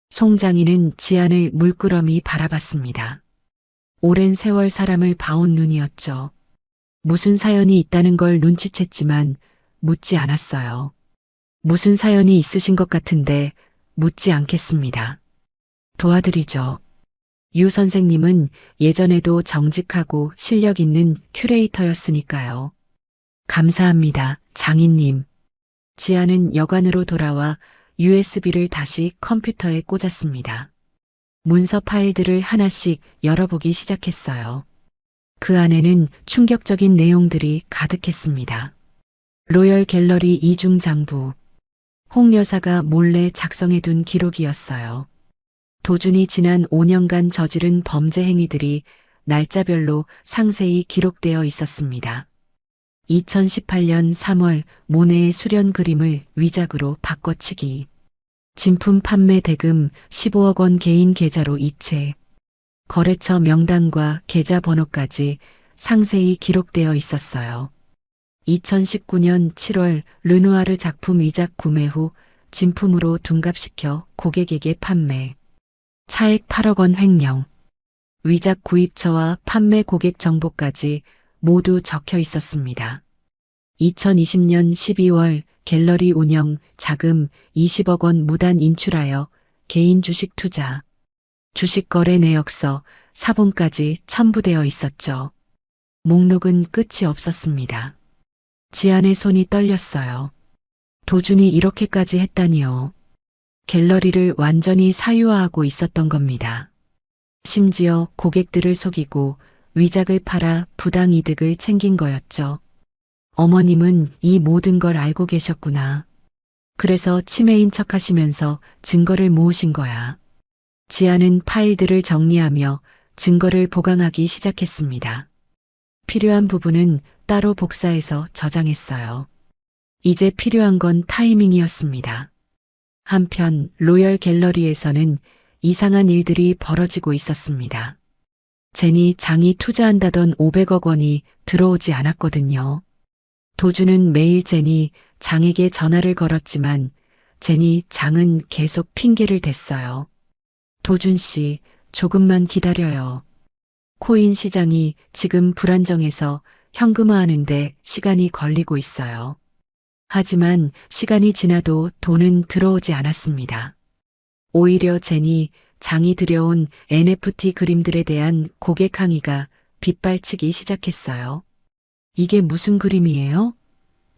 송장인은 지안을 물끄러미 바라봤습니다. 오랜 세월 사람을 봐온 눈이었죠. 무슨 사연이 있다는 걸 눈치챘지만 묻지 않았어요. 무슨 사연이 있으신 것 같은데 묻지 않겠습니다. 도와드리죠. 유 선생님은 예전에도 정직하고 실력 있는 큐레이터였으니까요. 감사합니다, 장인님. 지아는 여관으로 돌아와 USB를 다시 컴퓨터에 꽂았습니다. 문서 파일들을 하나씩 열어보기 시작했어요. 그 안에는 충격적인 내용들이 가득했습니다. 로열 갤러리 이중장부. 홍 여사가 몰래 작성해둔 기록이었어요. 도준이 지난 5년간 저지른 범죄 행위들이 날짜별로 상세히 기록되어 있었습니다. 2018년 3월 모네의 수련 그림을 위작으로 바꿔치기. 진품 판매 대금 15억 원 개인 계좌로 이체. 거래처 명단과 계좌 번호까지 상세히 기록되어 있었어요. 2019년 7월 르누아르 작품 위작 구매 후 진품으로 둔갑시켜 고객에게 판매. 차액 8억 원 횡령, 위작 구입처와 판매 고객 정보까지 모두 적혀 있었습니다. 2020년 12월 갤러리 운영 자금 20억 원 무단 인출하여 개인 주식 투자, 주식 거래 내역서, 사본까지 첨부되어 있었죠. 목록은 끝이 없었습니다. 지안의 손이 떨렸어요. 도준이 이렇게까지 했다니요. 갤러리를 완전히 사유화하고 있었던 겁니다. 심지어 고객들을 속이고 위작을 팔아 부당 이득을 챙긴 거였죠. 어머님은 이 모든 걸 알고 계셨구나. 그래서 치매인 척 하시면서 증거를 모으신 거야. 지아는 파일들을 정리하며 증거를 보강하기 시작했습니다. 필요한 부분은 따로 복사해서 저장했어요. 이제 필요한 건 타이밍이었습니다. 한편 로열 갤러리에서는 이상한 일들이 벌어지고 있었습니다. 제니 장이 투자한다던 500억 원이 들어오지 않았거든요. 도준은 매일 제니 장에게 전화를 걸었지만 제니 장은 계속 핑계를 댔어요. 도준 씨, 조금만 기다려요. 코인 시장이 지금 불안정해서 현금화하는데 시간이 걸리고 있어요. 하지만 시간이 지나도 돈은 들어오지 않았습니다. 오히려 제니 장이 들여온 NFT 그림들에 대한 고객 항의가 빗발치기 시작했어요. 이게 무슨 그림이에요?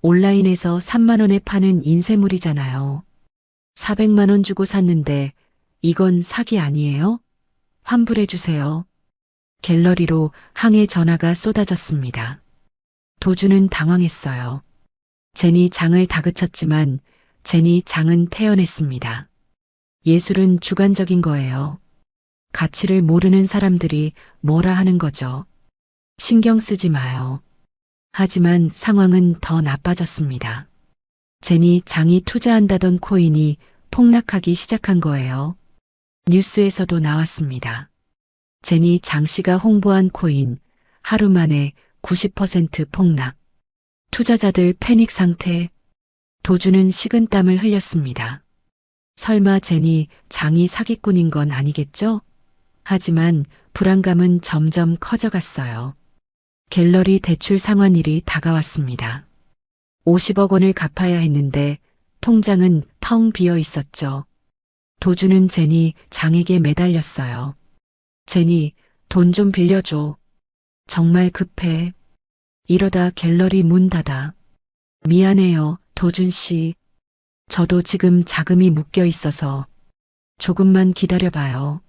온라인에서 3만 원에 파는 인쇄물이잖아요. 400만 원 주고 샀는데 이건 사기 아니에요? 환불해 주세요. 갤러리로 항해 전화가 쏟아졌습니다. 도준은 당황했어요. 제니 장을 다그쳤지만 제니 장은 태연했습니다. 예술은 주관적인 거예요. 가치를 모르는 사람들이 뭐라 하는 거죠. 신경 쓰지 마요. 하지만 상황은 더 나빠졌습니다. 제니 장이 투자한다던 코인이 폭락하기 시작한 거예요. 뉴스에서도 나왔습니다. 제니 장 씨가 홍보한 코인 하루 만에 90% 폭락. 투자자들 패닉 상태. 도준은 식은땀을 흘렸습니다. 설마 제니 장이 사기꾼인 건 아니겠죠? 하지만 불안감은 점점 커져갔어요. 갤러리 대출 상환일이 다가왔습니다. 50억 원을 갚아야 했는데 통장은 텅 비어 있었죠. 도준은 제니 장에게 매달렸어요. 제니, 돈 좀 빌려줘. 정말 급해. 이러다 갤러리 문 닫아. 미안해요, 도준 씨. 저도 지금 자금이 묶여 있어서 조금만 기다려봐요.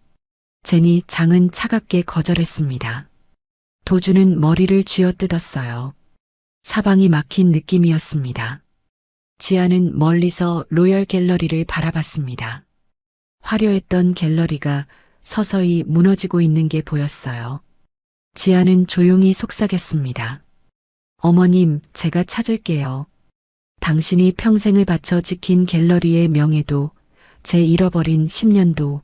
제니 장은 차갑게 거절했습니다. 도준은 머리를 쥐어뜯었어요. 사방이 막힌 느낌이었습니다. 지아는 멀리서 로열 갤러리를 바라봤습니다. 화려했던 갤러리가 서서히 무너지고 있는 게 보였어요. 지아는 조용히 속삭였습니다. 어머님, 제가 찾을게요. 당신이 평생을 바쳐 지킨 갤러리의 명예도, 제 잃어버린 10년도.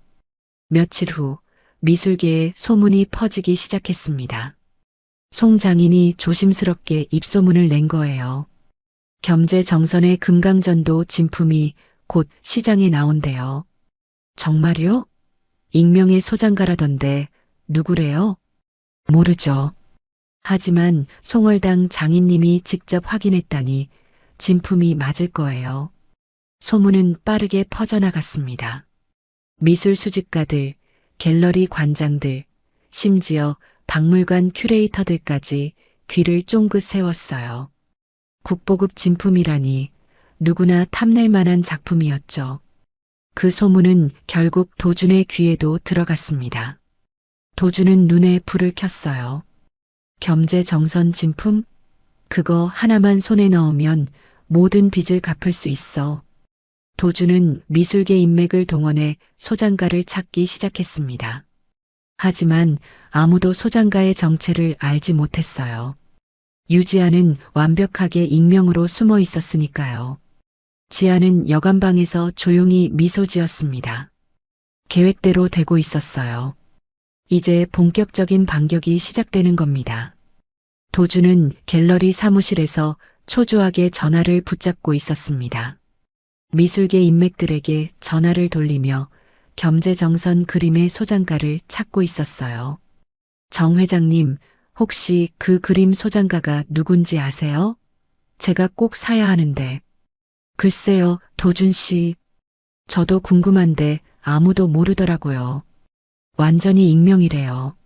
며칠 후 미술계에 소문이 퍼지기 시작했습니다. 송 장인이 조심스럽게 입소문을 낸 거예요. 겸재정선의 금강전도 진품이 곧 시장에 나온대요. 정말요? 익명의 소장가라던데 누구래요? 모르죠. 하지만 송월당 장인님이 직접 확인했다니 진품이 맞을 거예요. 소문은 빠르게 퍼져나갔습니다. 미술 수집가들, 갤러리 관장들, 심지어 박물관 큐레이터들까지 귀를 쫑긋 세웠어요. 국보급 진품이라니 누구나 탐낼 만한 작품이었죠. 그 소문은 결국 도준의 귀에도 들어갔습니다. 도준은 눈에 불을 켰어요. 겸재정선 진품? 그거 하나만 손에 넣으면 모든 빚을 갚을 수 있어. 도준은 미술계 인맥을 동원해 소장가를 찾기 시작했습니다. 하지만 아무도 소장가의 정체를 알지 못했어요. 유지아는 완벽하게 익명으로 숨어 있었으니까요. 지아는 여관방에서 조용히 미소 지었습니다. 계획대로 되고 있었어요. 이제 본격적인 반격이 시작되는 겁니다. 도준은 갤러리 사무실에서 초조하게 전화를 붙잡고 있었습니다. 미술계 인맥들에게 전화를 돌리며 겸재정선 그림의 소장가를 찾고 있었어요. 정 회장님, 혹시 그 그림 소장가가 누군지 아세요? 제가 꼭 사야 하는데. 글쎄요, 도준 씨. 저도 궁금한데 아무도 모르더라고요. 완전히 익명이래요.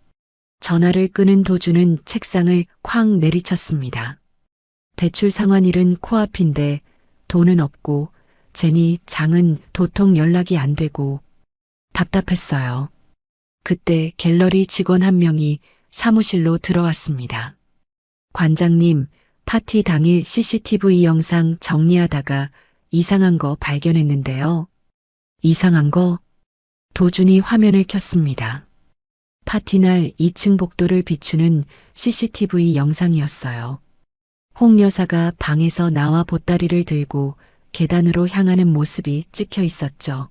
전화를 끄는 도준은 책상을 쾅 내리쳤습니다. 대출 상환일은 코앞인데 돈은 없고 제니 장은 도통 연락이 안 되고 답답했어요. 그때 갤러리 직원 한 명이 사무실로 들어왔습니다. 관장님, 파티 당일 CCTV 영상 정리하다가 이상한 거 발견했는데요. 이상한 거? 도준이 화면을 켰습니다. 파티날 2층 복도를 비추는 CCTV 영상이었어요. 홍 여사가 방에서 나와 보따리를 들고 계단으로 향하는 모습이 찍혀 있었죠.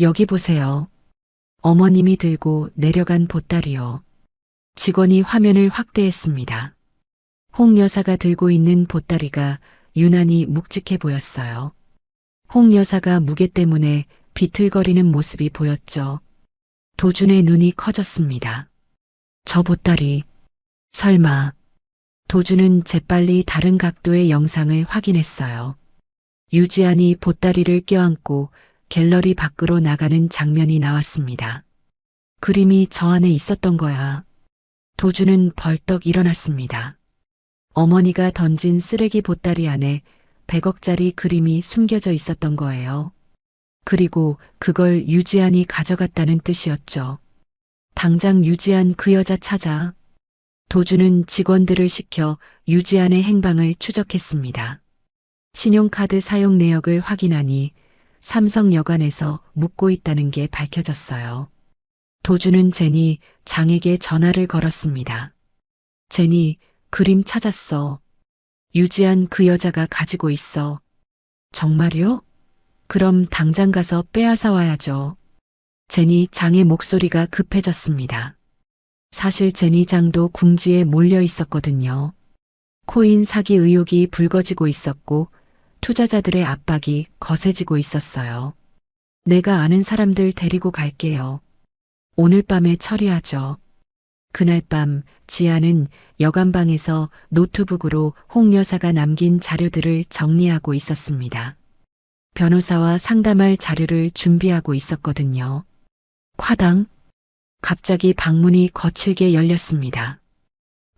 여기 보세요. 어머님이 들고 내려간 보따리요. 직원이 화면을 확대했습니다. 홍 여사가 들고 있는 보따리가 유난히 묵직해 보였어요. 홍 여사가 무게 때문에 비틀거리는 모습이 보였죠. 도준의 눈이 커졌습니다. 저 보따리, 설마. 도준은 재빨리 다른 각도의 영상을 확인했어요. 유지안이 보따리를 껴안고 갤러리 밖으로 나가는 장면이 나왔습니다. 그림이 저 안에 있었던 거야. 도준은 벌떡 일어났습니다. 어머니가 던진 쓰레기 보따리 안에 100억짜리 그림이 숨겨져 있었던 거예요. 그리고 그걸 유지안이 가져갔다는 뜻이었죠. 당장 유지안 그 여자 찾아. 도준은 직원들을 시켜 유지안의 행방을 추적했습니다. 신용카드 사용 내역을 확인하니 삼성여관에서 묵고 있다는 게 밝혀졌어요. 도준은 제니 장에게 전화를 걸었습니다. 제니, 그림 찾았어. 유지안 그 여자가 가지고 있어. 정말요? 그럼 당장 가서 빼앗아 와야죠. 제니 장의 목소리가 급해졌습니다. 사실 제니 장도 궁지에 몰려 있었거든요. 코인 사기 의혹이 불거지고 있었고 투자자들의 압박이 거세지고 있었어요. 내가 아는 사람들 데리고 갈게요. 오늘 밤에 처리하죠. 그날 밤 지아는 여관방에서 노트북으로 홍 여사가 남긴 자료들을 정리하고 있었습니다. 변호사와 상담할 자료를 준비하고 있었거든요. 과당? 갑자기 방문이 거칠게 열렸습니다.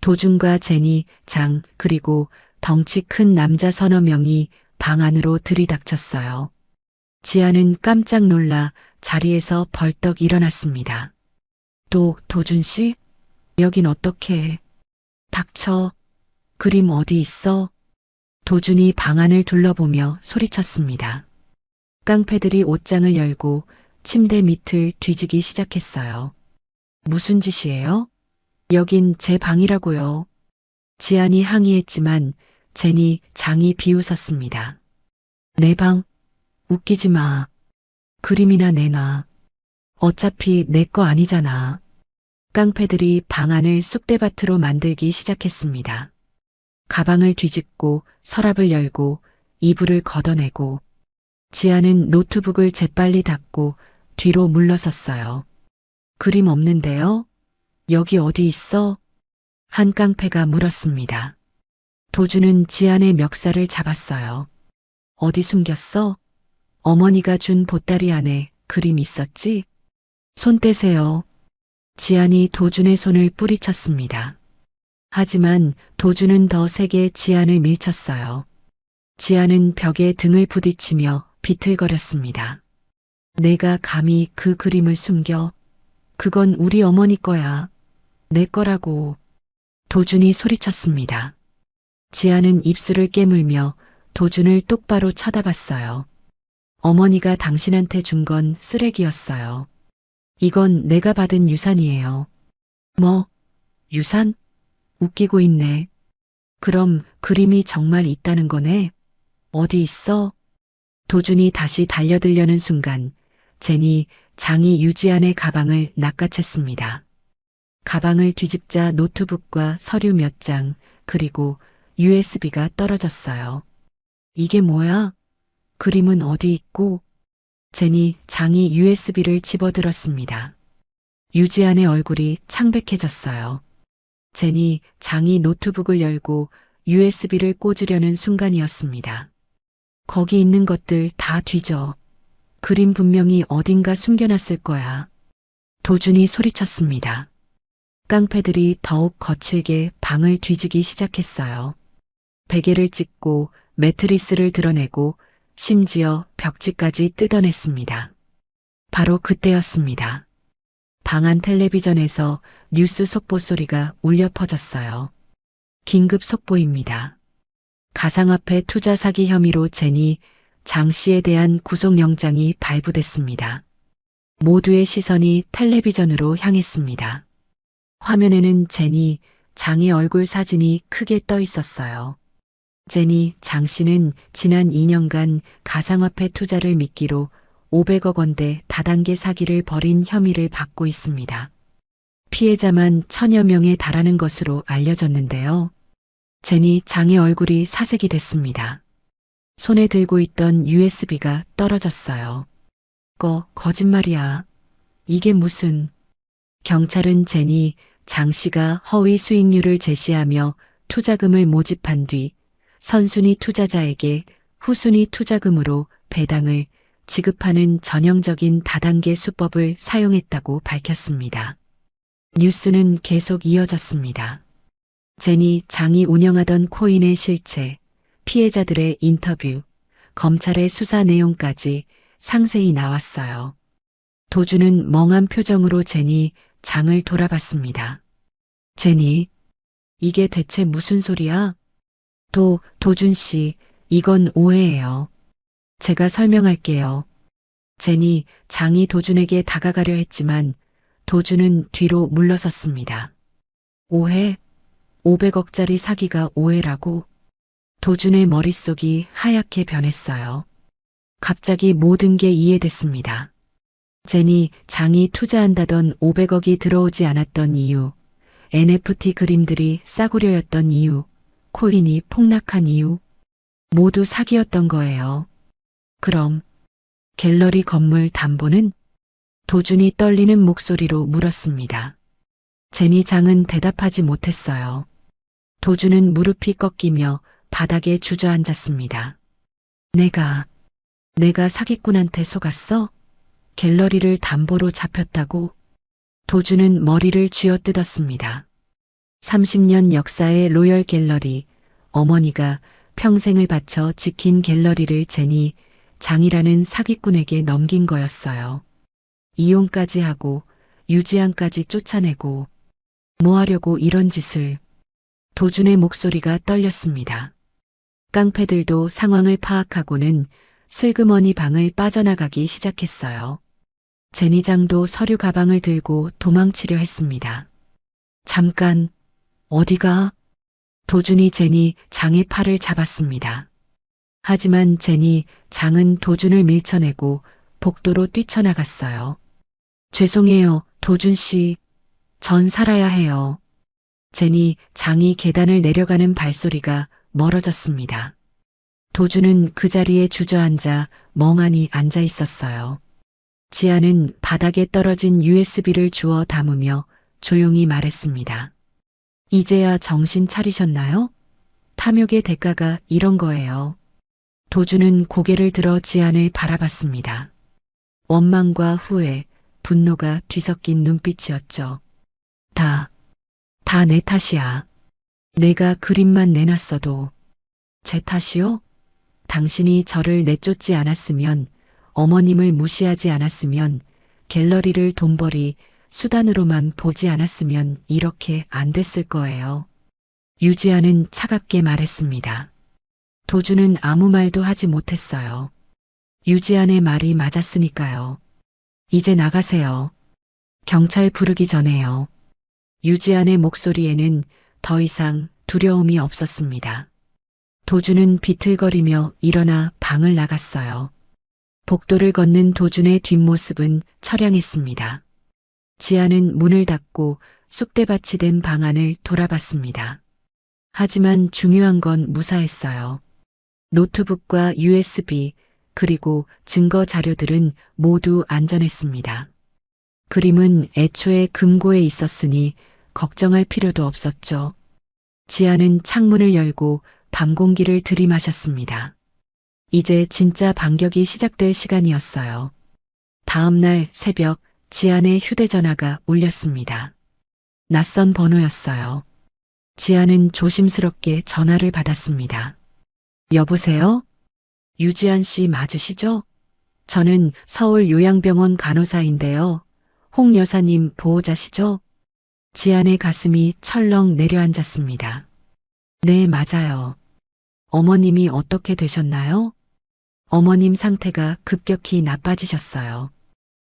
도준과 제니, 장, 그리고 덩치 큰 남자 서너 명이 방 안으로 들이닥쳤어요. 지아는 깜짝 놀라 자리에서 벌떡 일어났습니다. 도준 씨? 여긴 어떻게? 닥쳐. 그림 어디 있어? 도준이 방 안을 둘러보며 소리쳤습니다. 깡패들이 옷장을 열고 침대 밑을 뒤지기 시작했어요. 무슨 짓이에요? 여긴 제 방이라고요. 지안이 항의했지만 제니 장이 비웃었습니다. 내 방? 웃기지 마. 그림이나 내놔. 어차피 내 거 아니잖아. 깡패들이 방 안을 쑥대밭으로 만들기 시작했습니다. 가방을 뒤집고 서랍을 열고 이불을 걷어내고 지아는 노트북을 재빨리 닫고 뒤로 물러섰어요. 그림 없는데요? 여기 어디 있어? 한 깡패가 물었습니다. 도준은 지안의 멱살을 잡았어요. 어디 숨겼어? 어머니가 준 보따리 안에 그림 있었지? 손 떼세요. 지안이 도준의 손을 뿌리쳤습니다. 하지만 도준은 더 세게 지안을 밀쳤어요. 지안은 벽에 등을 부딪히며 비틀거렸습니다. 내가 감히 그 그림을 숨겨? 그건 우리 어머니 거야. 내 거라고. 도준이 소리쳤습니다. 지아는 입술을 깨물며 도준을 똑바로 쳐다봤어요. 어머니가 당신한테 준 건 쓰레기였어요. 이건 내가 받은 유산이에요. 뭐? 유산? 웃기고 있네. 그럼 그림이 정말 있다는 거네? 어디 있어? 도준이 다시 달려들려는 순간 제니 장이 유지안의 가방을 낚아챘습니다. 가방을 뒤집자 노트북과 서류 몇 장, 그리고 USB가 떨어졌어요. 이게 뭐야? 그림은 어디 있고? 제니 장이 USB를 집어들었습니다. 유지안의 얼굴이 창백해졌어요. 제니 장이 노트북을 열고 USB를 꽂으려는 순간이었습니다. 거기 있는 것들 다 뒤져. 그림 분명히 어딘가 숨겨놨을 거야. 도준이 소리쳤습니다. 깡패들이 더욱 거칠게 방을 뒤지기 시작했어요. 베개를 찢고 매트리스를 드러내고 심지어 벽지까지 뜯어냈습니다. 바로 그때였습니다. 방 안 텔레비전에서 뉴스 속보 소리가 울려 퍼졌어요. 긴급 속보입니다. 가상화폐 투자 사기 혐의로 제니 장 씨에 대한 구속영장이 발부됐습니다. 모두의 시선이 텔레비전으로 향했습니다. 화면에는 제니 장의 얼굴 사진이 크게 떠 있었어요. 제니 장 씨는 지난 2년간 가상화폐 투자를 미끼로 500억 원대 다단계 사기를 벌인 혐의를 받고 있습니다. 피해자만 1000여 명에 달하는 것으로 알려졌는데요. 제니 장의 얼굴이 사색이 됐습니다. 손에 들고 있던 USB가 떨어졌어요. 거짓말이야. 이게 무슨... 경찰은 제니 장 씨가 허위 수익률을 제시하며 투자금을 모집한 뒤 선순위 투자자에게 후순위 투자금으로 배당을 지급하는 전형적인 다단계 수법을 사용했다고 밝혔습니다. 뉴스는 계속 이어졌습니다. 제니 장이 운영하던 코인의 실체, 피해자들의 인터뷰, 검찰의 수사 내용까지 상세히 나왔어요. 도준은 멍한 표정으로 제니 장을 돌아봤습니다. 제니, 이게 대체 무슨 소리야? 도준 씨, 이건 오해예요. 제가 설명할게요. 제니 장이 도준에게 다가가려 했지만 도준은 뒤로 물러섰습니다. 오해? 500억짜리 사기가 오해라고? 도준의 머릿속이 하얗게 변했어요. 갑자기 모든 게 이해됐습니다. 제니 장이 투자한다던 500억이 들어오지 않았던 이유, NFT 그림들이 싸구려였던 이유, 코인이 폭락한 이유, 모두 사기였던 거예요. 그럼 갤러리 건물 담보는? 도준이 떨리는 목소리로 물었습니다. 제니 장은 대답하지 못했어요. 도준은 무릎이 꺾이며 바닥에 주저앉았습니다. 내가 사기꾼한테 속았어? 갤러리를 담보로 잡혔다고? 도준은 머리를 쥐어뜯었습니다. 30년 역사의 로열 갤러리, 어머니가 평생을 바쳐 지킨 갤러리를 제니 장이라는 사기꾼에게 넘긴 거였어요. 이용까지 하고 유지안까지 쫓아내고 뭐 하려고 이런 짓을. 도준의 목소리가 떨렸습니다. 깡패들도 상황을 파악하고는 슬그머니 방을 빠져나가기 시작했어요. 제니 장도 서류 가방을 들고 도망치려 했습니다. 잠깐, 어디가? 도준이 제니 장의 팔을 잡았습니다. 하지만 제니 장은 도준을 밀쳐내고 복도로 뛰쳐나갔어요. 죄송해요, 도준 씨. 전 살아야 해요. 제니 장이 계단을 내려가는 발소리가 멀어졌습니다. 도준은 그 자리에 주저앉아 멍하니 앉아 있었어요. 지아는 바닥에 떨어진 USB를 주워 담으며 조용히 말했습니다. 이제야 정신 차리셨나요? 탐욕의 대가가 이런 거예요. 도준은 고개를 들어 지안을 바라봤습니다. 원망과 후회, 분노가 뒤섞인 눈빛이었죠. 다 내 탓이야. 내가 그림만 내놨어도. 제 탓이요? 당신이 저를 내쫓지 않았으면, 어머님을 무시하지 않았으면, 갤러리를 돈벌이 수단으로만 보지 않았으면 이렇게 안 됐을 거예요. 유지아는 차갑게 말했습니다. 도준은 아무 말도 하지 못했어요. 유지안의 말이 맞았으니까요. 이제 나가세요. 경찰 부르기 전에요. 유지안의 목소리에는 더 이상 두려움이 없었습니다. 도준은 비틀거리며 일어나 방을 나갔어요. 복도를 걷는 도준의 뒷모습은 처량했습니다. 지아는 문을 닫고 쑥대밭이 된 방 안을 돌아봤습니다. 하지만 중요한 건 무사했어요. 노트북과 USB, 그리고 증거 자료들은 모두 안전했습니다. 그림은 애초에 금고에 있었으니 걱정할 필요도 없었죠. 지아는 창문을 열고 밤 공기를 들이마셨습니다. 이제 진짜 반격이 시작될 시간이었어요. 다음 날 새벽 지안의 휴대전화가 울렸습니다. 낯선 번호였어요. 지안은 조심스럽게 전화를 받았습니다. 여보세요? 유지안 씨 맞으시죠? 저는 서울 요양병원 간호사인데요. 홍 여사님 보호자시죠? 지안의 가슴이 철렁 내려앉았습니다. 네, 맞아요. 어머님이 어떻게 되셨나요? 어머님 상태가 급격히 나빠지셨어요.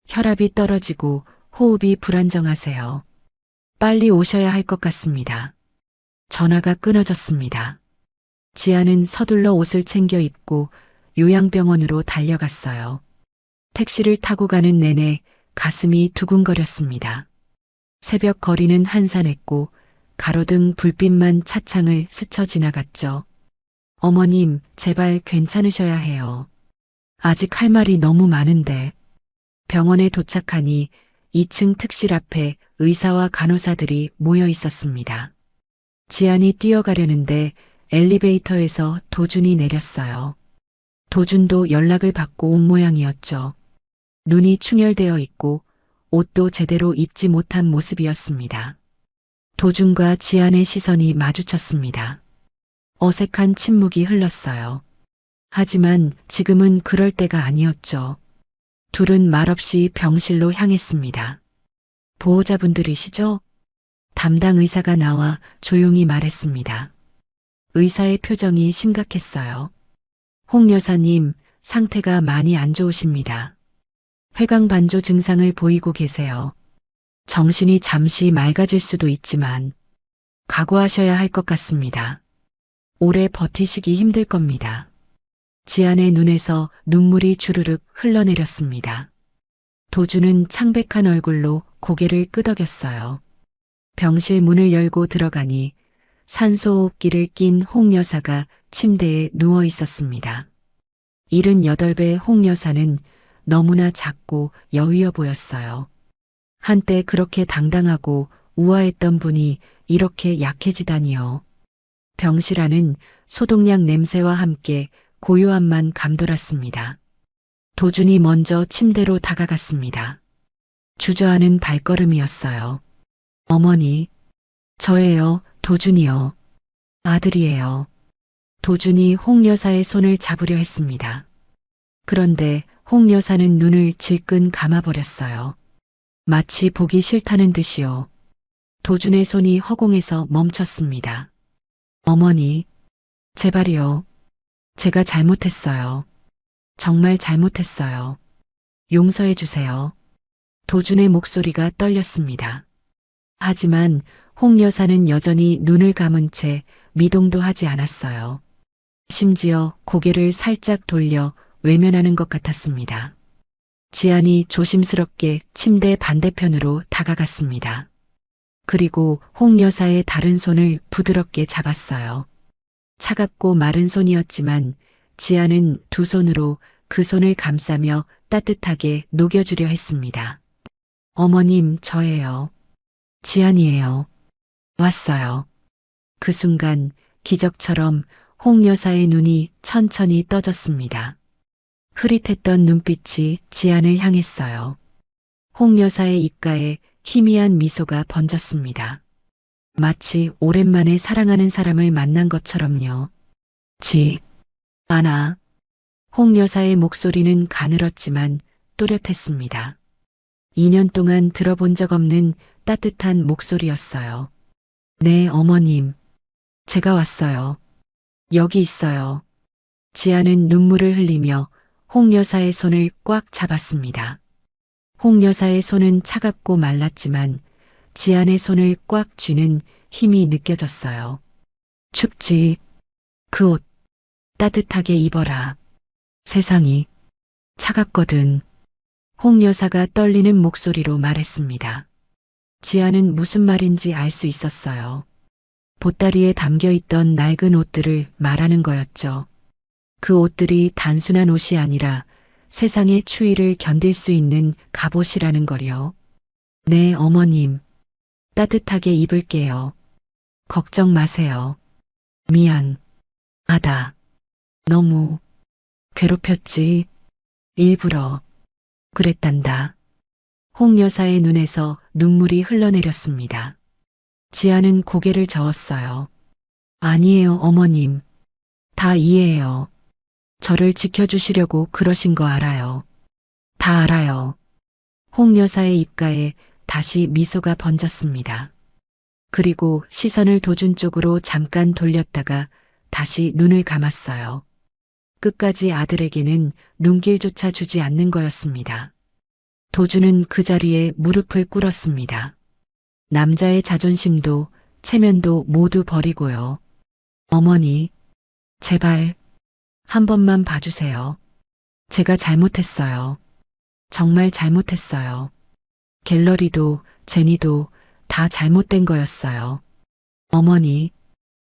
혈압이 떨어지고 호흡이 불안정하세요. 빨리 오셔야 할 것 같습니다. 전화가 끊어졌습니다. 지아는 서둘러 옷을 챙겨 입고 요양병원으로 달려갔어요. 택시를 타고 가는 내내 가슴이 두근거렸습니다. 새벽 거리는 한산했고 가로등 불빛만 차창을 스쳐 지나갔죠. 어머님, 제발 괜찮으셔야 해요. 아직 할 말이 너무 많은데. 병원에 도착하니 2층 특실 앞에 의사와 간호사들이 모여 있었습니다. 지안이 뛰어가려는데 엘리베이터에서 도준이 내렸어요. 도준도 연락을 받고 온 모양이었죠. 눈이 충혈되어 있고 옷도 제대로 입지 못한 모습이었습니다. 도준과 지안의 시선이 마주쳤습니다. 어색한 침묵이 흘렀어요. 하지만 지금은 그럴 때가 아니었죠. 둘은 말없이 병실로 향했습니다. 보호자분들이시죠? 담당 의사가 나와 조용히 말했습니다. 의사의 표정이 심각했어요. 홍 여사님, 상태가 많이 안 좋으십니다. 회광반조 증상을 보이고 계세요. 정신이 잠시 맑아질 수도 있지만 각오하셔야 할 것 같습니다. 오래 버티시기 힘들 겁니다. 지안의 눈에서 눈물이 주르륵 흘러내렸습니다. 도주는 창백한 얼굴로 고개를 끄덕였어요. 병실 문을 열고 들어가니 산소호흡기를 낀 홍 여사가 침대에 누워 있었습니다. 78배 홍 여사는 너무나 작고 여위어 보였어요. 한때 그렇게 당당하고 우아했던 분이 이렇게 약해지다니요. 병실 안은 소독약 냄새와 함께 고요함만 감돌았습니다. 도준이 먼저 침대로 다가갔습니다. 주저하는 발걸음이었어요. 어머니, 저예요, 도준이요. 아들이에요. 도준이 홍 여사의 손을 잡으려 했습니다. 그런데 홍 여사는 눈을 질끈 감아버렸어요. 마치 보기 싫다는 듯이요. 도준의 손이 허공에서 멈췄습니다. 어머니, 제발이요. 제가 잘못했어요. 정말 잘못했어요. 용서해 주세요. 도준의 목소리가 떨렸습니다. 하지만 홍 여사는 여전히 눈을 감은 채 미동도 하지 않았어요. 심지어 고개를 살짝 돌려 외면하는 것 같았습니다. 지안이 조심스럽게 침대 반대편으로 다가갔습니다. 그리고 홍 여사의 다른 손을 부드럽게 잡았어요. 차갑고 마른 손이었지만 지안은 두 손으로 그 손을 감싸며 따뜻하게 녹여주려 했습니다. 어머님, 저예요. 지안이에요. 왔어요. 그 순간 기적처럼 홍 여사의 눈이 천천히 떠졌습니다. 흐릿했던 눈빛이 지안을 향했어요. 홍 여사의 입가에 희미한 미소가 번졌습니다. 마치 오랜만에 사랑하는 사람을 만난 것처럼요. 아나. 홍 여사의 목소리는 가늘었지만 또렷했습니다. 2년 동안 들어본 적 없는 따뜻한 목소리였어요. 네, 어머님. 제가 왔어요. 여기 있어요. 지아는 눈물을 흘리며 홍 여사의 손을 꽉 잡았습니다. 홍 여사의 손은 차갑고 말랐지만 지안의 손을 꽉 쥐는 힘이 느껴졌어요. 춥지. 그 옷 따뜻하게 입어라. 세상이 차갑거든. 홍 여사가 떨리는 목소리로 말했습니다. 지아는 무슨 말인지 알 수 있었어요. 보따리에 담겨 있던 낡은 옷들을 말하는 거였죠. 그 옷들이 단순한 옷이 아니라 세상의 추위를 견딜 수 있는 갑옷이라는 거요. 네, 어머님. 따뜻하게 입을게요. 걱정 마세요. 미안. 아다. 너무 괴롭혔지. 일부러 그랬단다. 홍 여사의 눈에서 눈물이 흘러내렸습니다. 지아는 고개를 저었어요. 아니에요, 어머님. 다 이해해요. 저를 지켜주시려고 그러신 거 알아요. 다 알아요. 홍 여사의 입가에 다시 미소가 번졌습니다. 그리고 시선을 도준 쪽으로 잠깐 돌렸다가 다시 눈을 감았어요. 끝까지 아들에게는 눈길조차 주지 않는 거였습니다. 도준은 그 자리에 무릎을 꿇었습니다. 남자의 자존심도 체면도 모두 버리고요. 어머니, 제발 한 번만 봐주세요. 제가 잘못했어요. 정말 잘못했어요. 갤러리도 제니도 다 잘못된 거였어요. 어머니,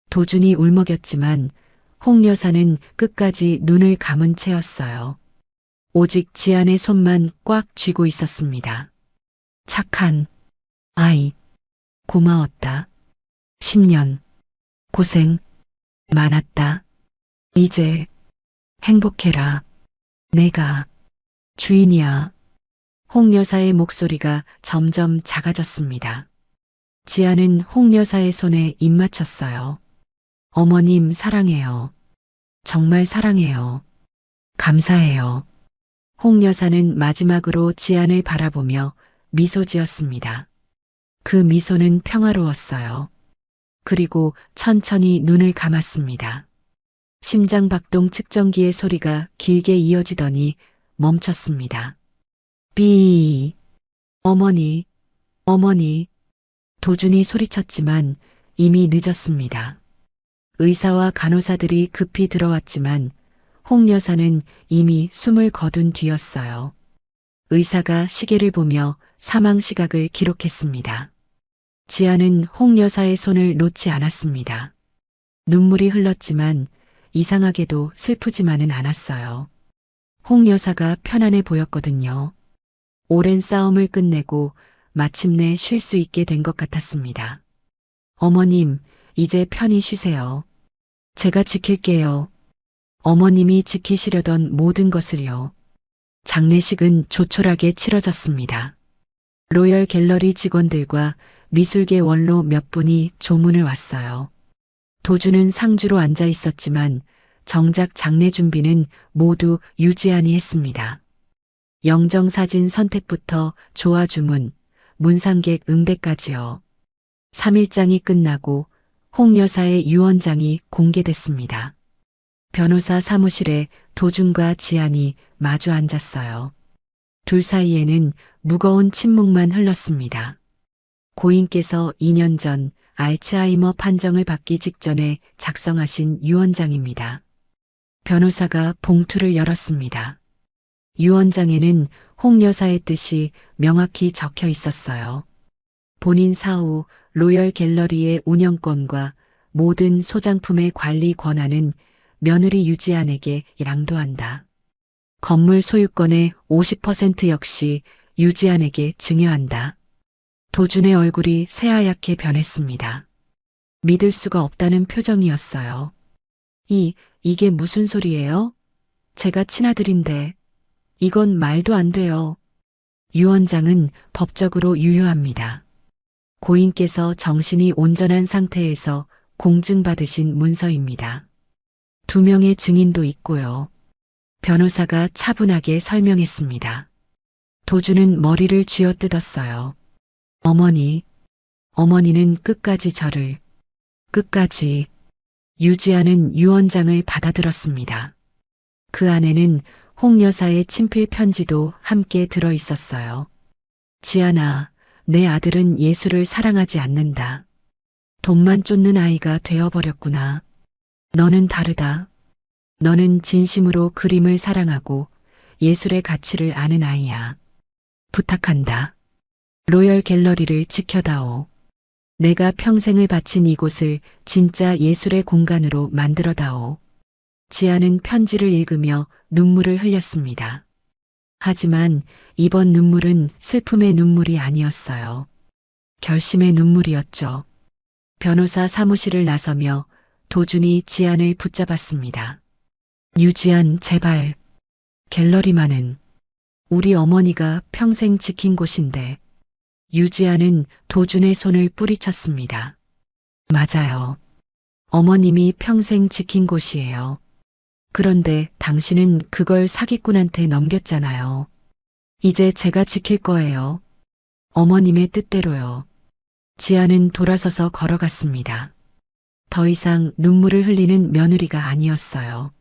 도준이 울먹였지만 홍 여사는 끝까지 눈을 감은 채였어요. 오직 지안의 손만 꽉 쥐고 있었습니다. 착한 아이, 고마웠다. 10년 고생 많았다. 이제 행복해라. 내가 주인이야. 홍 여사의 목소리가 점점 작아졌습니다. 지아는 홍 여사의 손에 입 맞췄어요. 어머님 사랑해요. 정말 사랑해요. 감사해요. 홍 여사는 마지막으로 지안을 바라보며 미소 지었습니다. 그 미소는 평화로웠어요. 그리고 천천히 눈을 감았습니다. 심장박동 측정기의 소리가 길게 이어지더니 멈췄습니다. 삐. 어머니, 어머니. 도준이 소리쳤지만 이미 늦었습니다. 의사와 간호사들이 급히 들어왔지만 홍 여사는 이미 숨을 거둔 뒤였어요. 의사가 시계를 보며 사망 시각을 기록했습니다. 지아는 홍 여사의 손을 놓지 않았습니다. 눈물이 흘렀지만 이상하게도 슬프지만은 않았어요. 홍 여사가 편안해 보였거든요. 오랜 싸움을 끝내고 마침내 쉴 수 있게 된 것 같았습니다. 어머님, 이제 편히 쉬세요. 제가 지킬게요. 어머님이 지키시려던 모든 것을요. 장례식은 조촐하게 치러졌습니다. 로열 갤러리 직원들과 미술계 원로 몇 분이 조문을 왔어요. 도주는 상주로 앉아 있었지만 정작 장례 준비는 모두 유지안이 했습니다. 영정사진 선택부터 조화 주문, 문상객 응대까지요. 3일장이 끝나고 홍 여사의 유언장이 공개됐습니다. 변호사 사무실에 도준과 지안이 마주 앉았어요. 둘 사이에는 무거운 침묵만 흘렀습니다. 고인께서 2년 전 알츠하이머 판정을 받기 직전에 작성하신 유언장입니다. 변호사가 봉투를 열었습니다. 유언장에는 홍 여사의 뜻이 명확히 적혀 있었어요. 본인 사후 로열 갤러리의 운영권과 모든 소장품의 관리 권한은 며느리 유지안에게 양도한다. 건물 소유권의 50% 역시 유지안에게 증여한다. 도준의 얼굴이 새하얗게 변했습니다. 믿을 수가 없다는 표정이었어요. 이게 무슨 소리예요? 제가 친아들인데. 이건 말도 안 돼요. 유언장은 법적으로 유효합니다. 고인께서 정신이 온전한 상태에서 공증받으신 문서입니다. 2명의 증인도 있고요. 변호사가 차분하게 설명했습니다. 도준은 머리를 쥐어뜯었어요. 어머니는 끝까지 저를, 끝까지 유지하는 유언장을 받아들었습니다. 그 안에는 홍 여사의 친필 편지도 함께 들어 있었어요. 지안아, 내 아들은 예수를 사랑하지 않는다. 돈만 쫓는 아이가 되어버렸구나. 너는 다르다. 너는 진심으로 그림을 사랑하고 예술의 가치를 아는 아이야. 부탁한다. 로열 갤러리를 지켜다오. 내가 평생을 바친 이곳을 진짜 예술의 공간으로 만들어다오. 지아는 편지를 읽으며 눈물을 흘렸습니다. 하지만 이번 눈물은 슬픔의 눈물이 아니었어요. 결심의 눈물이었죠. 변호사 사무실을 나서며 도준이 지안을 붙잡았습니다. 유지안, 제발. 갤러리만은 우리 어머니가 평생 지킨 곳인데. 유지안은 도준의 손을 뿌리쳤습니다. 맞아요. 어머님이 평생 지킨 곳이에요. 그런데 당신은 그걸 사기꾼한테 넘겼잖아요. 이제 제가 지킬 거예요. 어머님의 뜻대로요. 지아는 돌아서서 걸어갔습니다. 더 이상 눈물을 흘리는 며느리가 아니었어요.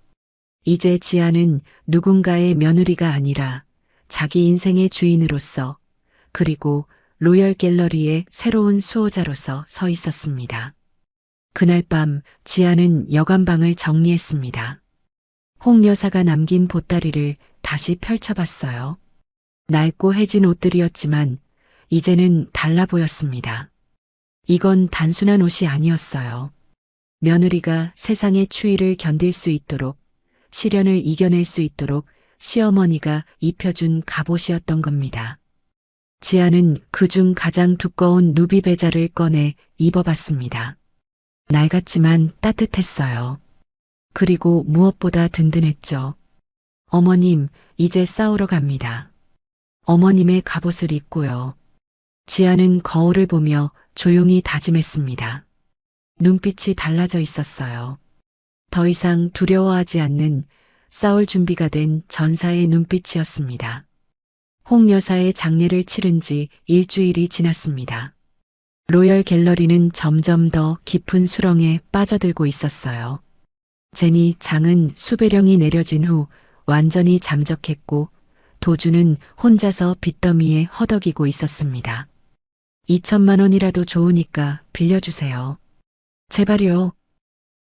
이제 지아는 누군가의 며느리가 아니라 자기 인생의 주인으로서 그리고 로열 갤러리의 새로운 수호자로서 서 있었습니다. 그날 밤 지아는 여관방을 정리했습니다. 홍 여사가 남긴 보따리를 다시 펼쳐봤어요. 낡고 해진 옷들이었지만 이제는 달라 보였습니다. 이건 단순한 옷이 아니었어요. 며느리가 세상의 추위를 견딜 수 있도록, 시련을 이겨낼 수 있도록 시어머니가 입혀준 갑옷이었던 겁니다. 지아는 그중 가장 두꺼운 누비 배자를 꺼내 입어봤습니다. 낡았지만 따뜻했어요. 그리고 무엇보다 든든했죠. 어머님, 이제 싸우러 갑니다. 어머님의 갑옷을 입고요. 지아는 거울을 보며 조용히 다짐했습니다. 눈빛이 달라져 있었어요. 더 이상 두려워하지 않는 싸울 준비가 된 전사의 눈빛이었습니다. 홍 여사의 장례를 치른 지 일주일이 지났습니다. 로열 갤러리는 점점 더 깊은 수렁에 빠져들고 있었어요. 제니 장은 수배령이 내려진 후 완전히 잠적했고 도주는 혼자서 빚더미에 허덕이고 있었습니다. 2천만 원이라도 좋으니까 빌려주세요. 제발요.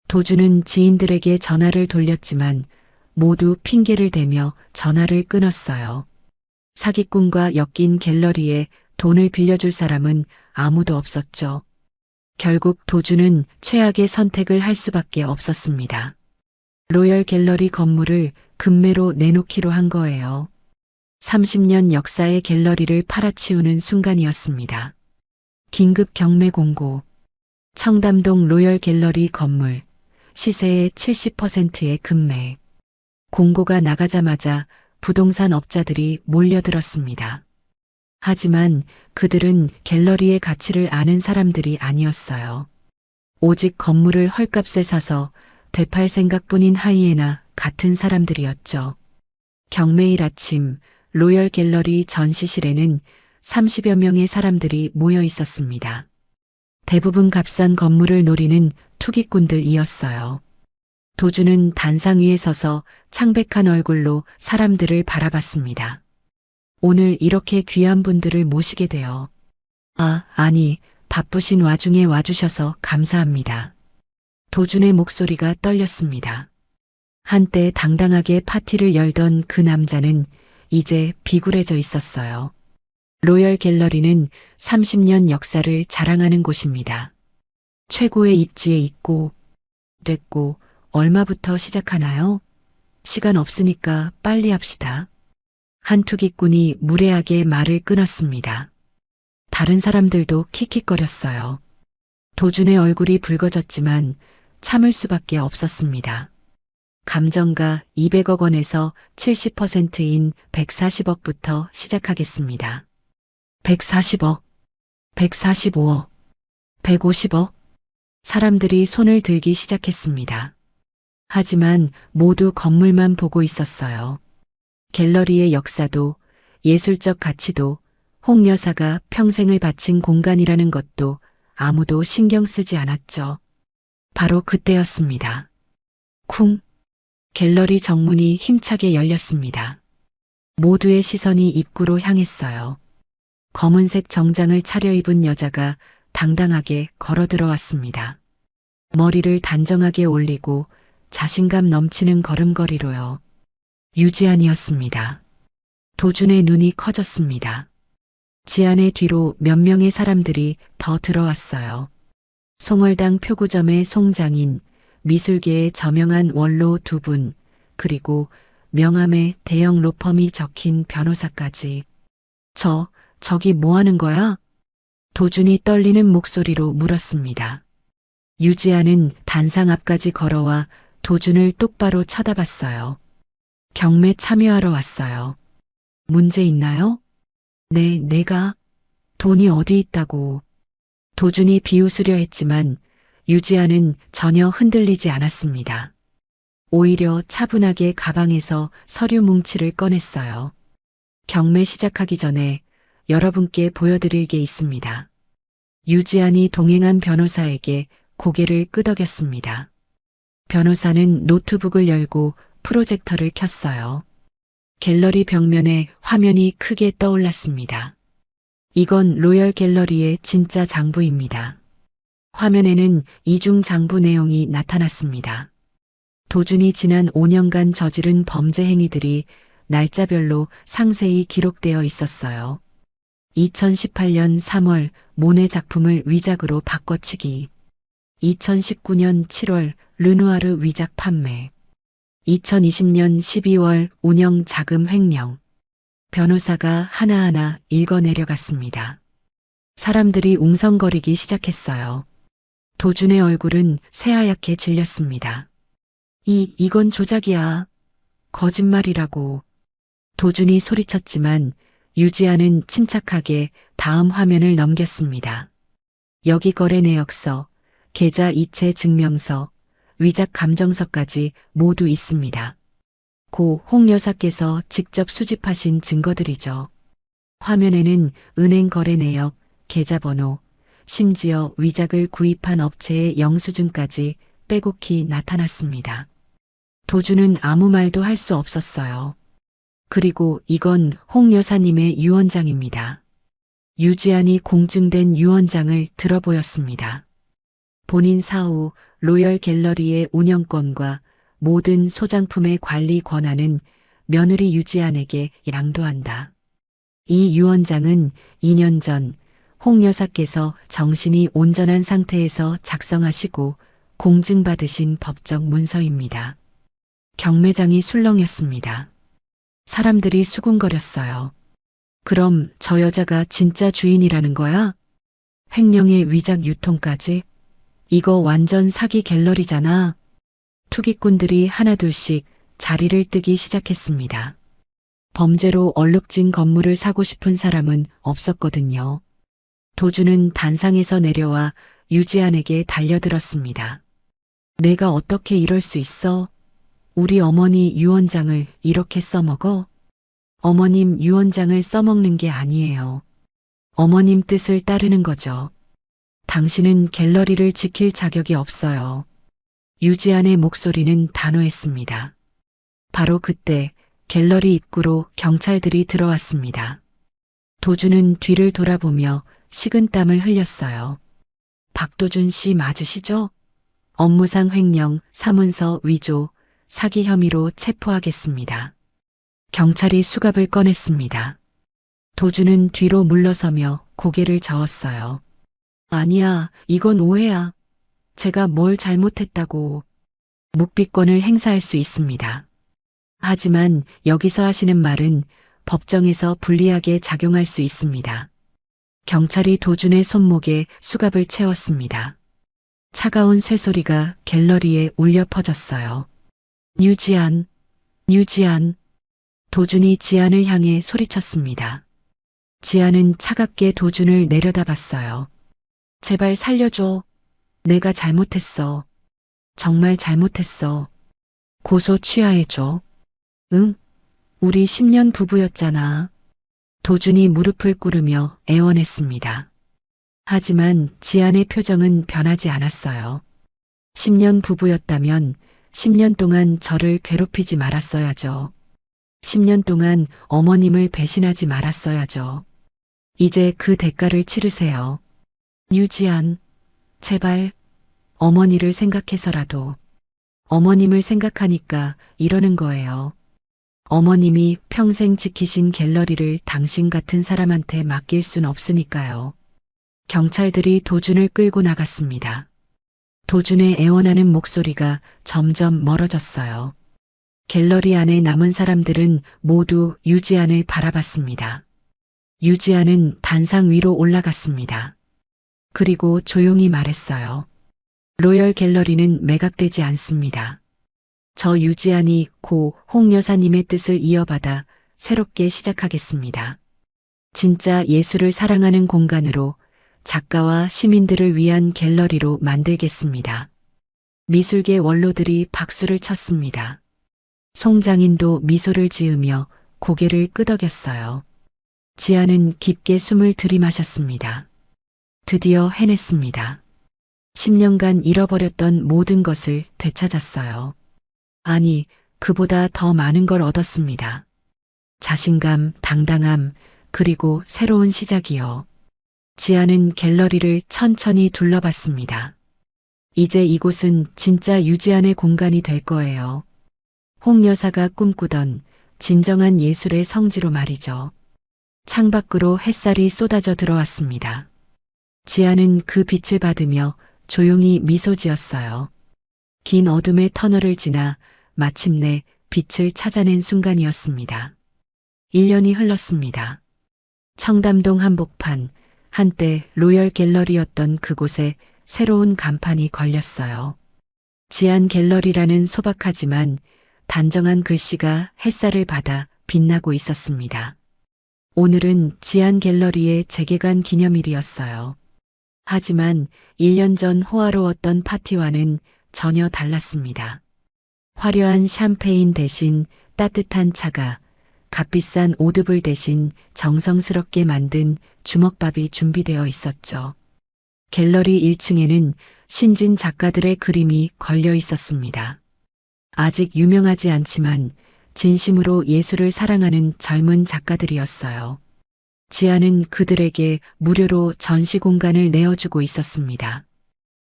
도주는 지인들에게 전화를 돌렸지만 모두 핑계를 대며 전화를 끊었어요. 사기꾼과 엮인 갤러리에 돈을 빌려줄 사람은 아무도 없었죠. 결국 도주는 최악의 선택을 할 수밖에 없었습니다. 로열 갤러리 건물을 금매로 내놓기로 한 거예요. 30년 역사의 갤러리를 팔아치우는 순간이었습니다. 긴급 경매 공고. 청담동 로열 갤러리 건물. 시세의 70%의 금매. 공고가 나가자마자 부동산 업자들이 몰려들었습니다. 하지만 그들은 갤러리의 가치를 아는 사람들이 아니었어요. 오직 건물을 헐값에 사서 되팔 생각뿐인 하이에나 같은 사람들이었죠. 경매일 아침 로열 갤러리 전시실에는 30여 명의 사람들이 모여 있었습니다. 대부분 값싼 건물을 노리는 투기꾼들이었어요. 도주는 단상 위에 서서 창백한 얼굴로 사람들을 바라봤습니다. 오늘 이렇게 귀한 분들을 모시게 되어 아니, 바쁘신 와중에 와주셔서 감사합니다. 도준의 목소리가 떨렸습니다. 한때 당당하게 파티를 열던 그 남자는 이제 비굴해져 있었어요. 로열 갤러리는 30년 역사를 자랑하는 곳입니다. 최고의 입지에 있고, 됐고, 얼마부터 시작하나요? 시간 없으니까 빨리 합시다. 한 투기꾼이 무례하게 말을 끊었습니다. 다른 사람들도 킥킥거렸어요. 도준의 얼굴이 붉어졌지만 참을 수밖에 없었습니다. 감정가 200억 원에서 70%인 140억부터 시작하겠습니다. 140억, 145억, 150억. 사람들이 손을 들기 시작했습니다. 하지만 모두 건물만 보고 있었어요. 갤러리의 역사도 예술적 가치도 홍 여사가 평생을 바친 공간이라는 것도 아무도 신경 쓰지 않았죠. 바로 그때였습니다. 쿵! 갤러리 정문이 힘차게 열렸습니다. 모두의 시선이 입구로 향했어요. 검은색 정장을 차려입은 여자가 당당하게 걸어 들어왔습니다. 머리를 단정하게 올리고 자신감 넘치는 걸음걸이로요. 유지안이었습니다. 도준의 눈이 커졌습니다. 지안의 뒤로 몇 명의 사람들이 더 들어왔어요. 송월당 표구점의 송장인, 미술계의 저명한 원로 2분, 그리고 명함에 대형 로펌이 적힌 변호사까지. 저기 뭐 하는 거야? 도준이 떨리는 목소리로 물었습니다. 유지아는 단상 앞까지 걸어와 도준을 똑바로 쳐다봤어요. 경매 참여하러 왔어요. 문제 있나요? 네, 내가. 돈이 어디 있다고. 도준이 비웃으려 했지만 유지아는 전혀 흔들리지 않았습니다. 오히려 차분하게 가방에서 서류 뭉치를 꺼냈어요. 경매 시작하기 전에 여러분께 보여드릴 게 있습니다. 유지안이 동행한 변호사에게 고개를 끄덕였습니다. 변호사는 노트북을 열고 프로젝터를 켰어요. 갤러리 벽면에 화면이 크게 떠올랐습니다. 이건 로열 갤러리의 진짜 장부입니다. 화면에는 이중 장부 내용이 나타났습니다. 도준이 지난 5년간 저지른 범죄 행위들이 날짜별로 상세히 기록되어 있었어요. 2018년 3월 모네 작품을 위작으로 바꿔치기. 2019년 7월 르누아르 위작 판매. 2020년 12월 운영 자금 횡령. 변호사가 하나하나 읽어내려갔습니다. 사람들이 웅성거리기 시작했어요. 도준의 얼굴은 새하얗게 질렸습니다. 이건 조작이야. 거짓말이라고. 도준이 소리쳤지만 유지아는 침착하게 다음 화면을 넘겼습니다. 여기 거래 내역서, 계좌 이체 증명서, 위작 감정서까지 모두 있습니다. 고 홍 여사께서 직접 수집하신 증거들이죠. 화면에는 은행 거래 내역, 계좌번호, 심지어 위작을 구입한 업체의 영수증까지 빼곡히 나타났습니다. 도준은 아무 말도 할 수 없었어요. 그리고 이건 홍 여사님의 유언장입니다. 유지안이 공증된 유언장을 들어보였습니다. 본인 사후 로열 갤러리의 운영권과 모든 소장품의 관리 권한은 며느리 유지안에게 양도한다. 이 유언장은 2년 전 홍 여사께서 정신이 온전한 상태에서 작성하시고 공증받으신 법적 문서입니다. 경매장이 술렁였습니다. 사람들이 수군거렸어요. 그럼 저 여자가 진짜 주인이라는 거야? 횡령의 위작 유통까지? 이거 완전 사기 갤러리잖아. 투기꾼들이 하나둘씩 자리를 뜨기 시작했습니다. 범죄로 얼룩진 건물을 사고 싶은 사람은 없었거든요. 도준은 단상에서 내려와 유지안에게 달려들었습니다. 내가 어떻게 이럴 수 있어? 우리 어머니 유언장을 이렇게 써먹어? 어머님 유언장을 써먹는 게 아니에요. 어머님 뜻을 따르는 거죠. 당신은 갤러리를 지킬 자격이 없어요. 유지안의 목소리는 단호했습니다. 바로 그때 갤러리 입구로 경찰들이 들어왔습니다. 도준은 뒤를 돌아보며 식은땀을 흘렸어요. 박도준 씨 맞으시죠? 업무상 횡령, 사문서 위조, 사기 혐의로 체포하겠습니다. 경찰이 수갑을 꺼냈습니다. 도준은 뒤로 물러서며 고개를 저었어요. 아니야, 이건 오해야. 제가 뭘 잘못했다고. 묵비권을 행사할 수 있습니다. 하지만 여기서 하시는 말은 법정에서 불리하게 작용할 수 있습니다. 경찰이 도준의 손목에 수갑을 채웠습니다. 차가운 쇠소리가 갤러리에 울려 퍼졌어요. 유지안, 유지안. 도준이 지안을 향해 소리쳤습니다. 지안은 차갑게 도준을 내려다봤어요. 제발 살려줘. 내가 잘못했어. 정말 잘못했어. 고소 취하해줘. 응? 우리 10년 부부였잖아. 도준이 무릎을 꿇으며 애원했습니다. 하지만 지안의 표정은 변하지 않았어요. 10년 부부였다면 10년 동안 저를 괴롭히지 말았어야죠. 10년 동안 어머님을 배신하지 말았어야죠. 이제 그 대가를 치르세요. 유지안, 제발 어머니를 생각해서라도. 어머님을 생각하니까 이러는 거예요. 어머님이 평생 지키신 갤러리를 당신 같은 사람한테 맡길 순 없으니까요. 경찰들이 도준을 끌고 나갔습니다. 도준의 애원하는 목소리가 점점 멀어졌어요. 갤러리 안에 남은 사람들은 모두 유지안을 바라봤습니다. 유지안은 단상 위로 올라갔습니다. 그리고 조용히 말했어요. 로열 갤러리는 매각되지 않습니다. 저 유지안이 고 홍 여사님의 뜻을 이어받아 새롭게 시작하겠습니다. 진짜 예술을 사랑하는 공간으로 작가와 시민들을 위한 갤러리로 만들겠습니다. 미술계 원로들이 박수를 쳤습니다. 송장인도 미소를 지으며 고개를 끄덕였어요. 지아는 깊게 숨을 들이마셨습니다. 드디어 해냈습니다. 10년간 잃어버렸던 모든 것을 되찾았어요. 아니, 그보다 더 많은 걸 얻었습니다. 자신감, 당당함, 그리고 새로운 시작이요. 지아는 갤러리를 천천히 둘러봤습니다. 이제 이곳은 진짜 유지안의 공간이 될 거예요. 홍 여사가 꿈꾸던 진정한 예술의 성지로 말이죠. 창밖으로 햇살이 쏟아져 들어왔습니다. 지아는 그 빛을 받으며 조용히 미소 지었어요. 긴 어둠의 터널을 지나 마침내 빛을 찾아낸 순간이었습니다. 1년이 흘렀습니다. 청담동 한복판, 한때 로열 갤러리였던 그곳에 새로운 간판이 걸렸어요. 지안 갤러리라는 소박하지만 단정한 글씨가 햇살을 받아 빛나고 있었습니다. 오늘은 지안 갤러리의 재개관 기념일이었어요. 하지만 1년 전 호화로웠던 파티와는 전혀 달랐습니다. 화려한 샴페인 대신 따뜻한 차가, 값비싼 오드불 대신 정성스럽게 만든 주먹밥이 준비되어 있었죠. 갤러리 1층에는 신진 작가들의 그림이 걸려 있었습니다. 아직 유명하지 않지만 진심으로 예술을 사랑하는 젊은 작가들이었어요. 지아는 그들에게 무료로 전시 공간을 내어주고 있었습니다.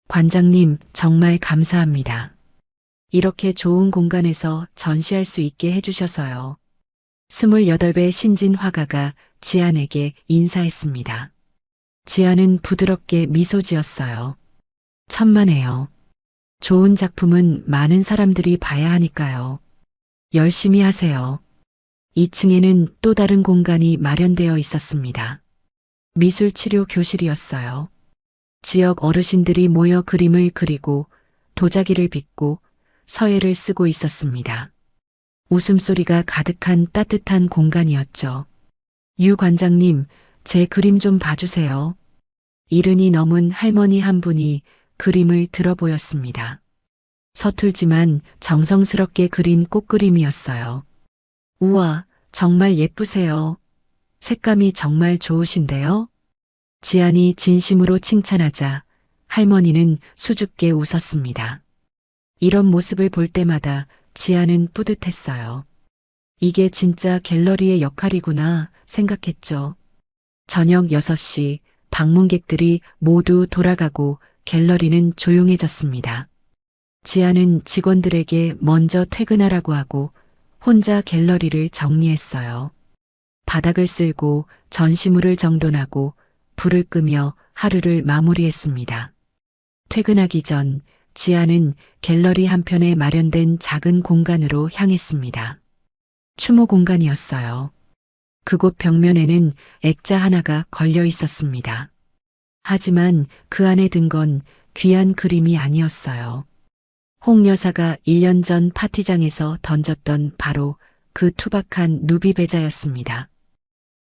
관장님, 정말 감사합니다. 이렇게 좋은 공간에서 전시할 수 있게 해주셔서요. 28배 신진 화가가 지안에게 인사했습니다. 지안은 부드럽게 미소 지었어요. 천만에요. 좋은 작품은 많은 사람들이 봐야 하니까요. 열심히 하세요. 2층에는 또 다른 공간이 마련되어 있었습니다. 미술치료 교실이었어요. 지역 어르신들이 모여 그림을 그리고 도자기를 빚고 서예를 쓰고 있었습니다. 웃음소리가 가득한 따뜻한 공간이었죠. 유 관장님, 제 그림 좀 봐주세요. 70이 넘은 할머니 한 분이 그림을 들어 보였습니다. 서툴지만 정성스럽게 그린 꽃그림이었어요. 우와, 정말 예쁘세요. 색감이 정말 좋으신데요? 지안이 진심으로 칭찬하자 할머니는 수줍게 웃었습니다. 이런 모습을 볼 때마다 지안은 뿌듯했어요. 이게 진짜 갤러리의 역할이구나 생각했죠. 저녁 6시 방문객들이 모두 돌아가고 갤러리는 조용해졌습니다. 지아는 직원들에게 먼저 퇴근하라고 하고 혼자 갤러리를 정리했어요. 바닥을 쓸고 전시물을 정돈하고 불을 끄며 하루를 마무리했습니다. 퇴근하기 전 지아는 갤러리 한편에 마련된 작은 공간으로 향했습니다. 추모 공간이었어요. 그곳 벽면에는 액자 하나가 걸려 있었습니다. 하지만 그 안에 든 건 귀한 그림이 아니었어요. 홍 여사가 1년 전 파티장에서 던졌던 바로 그 투박한 누비 배자였습니다.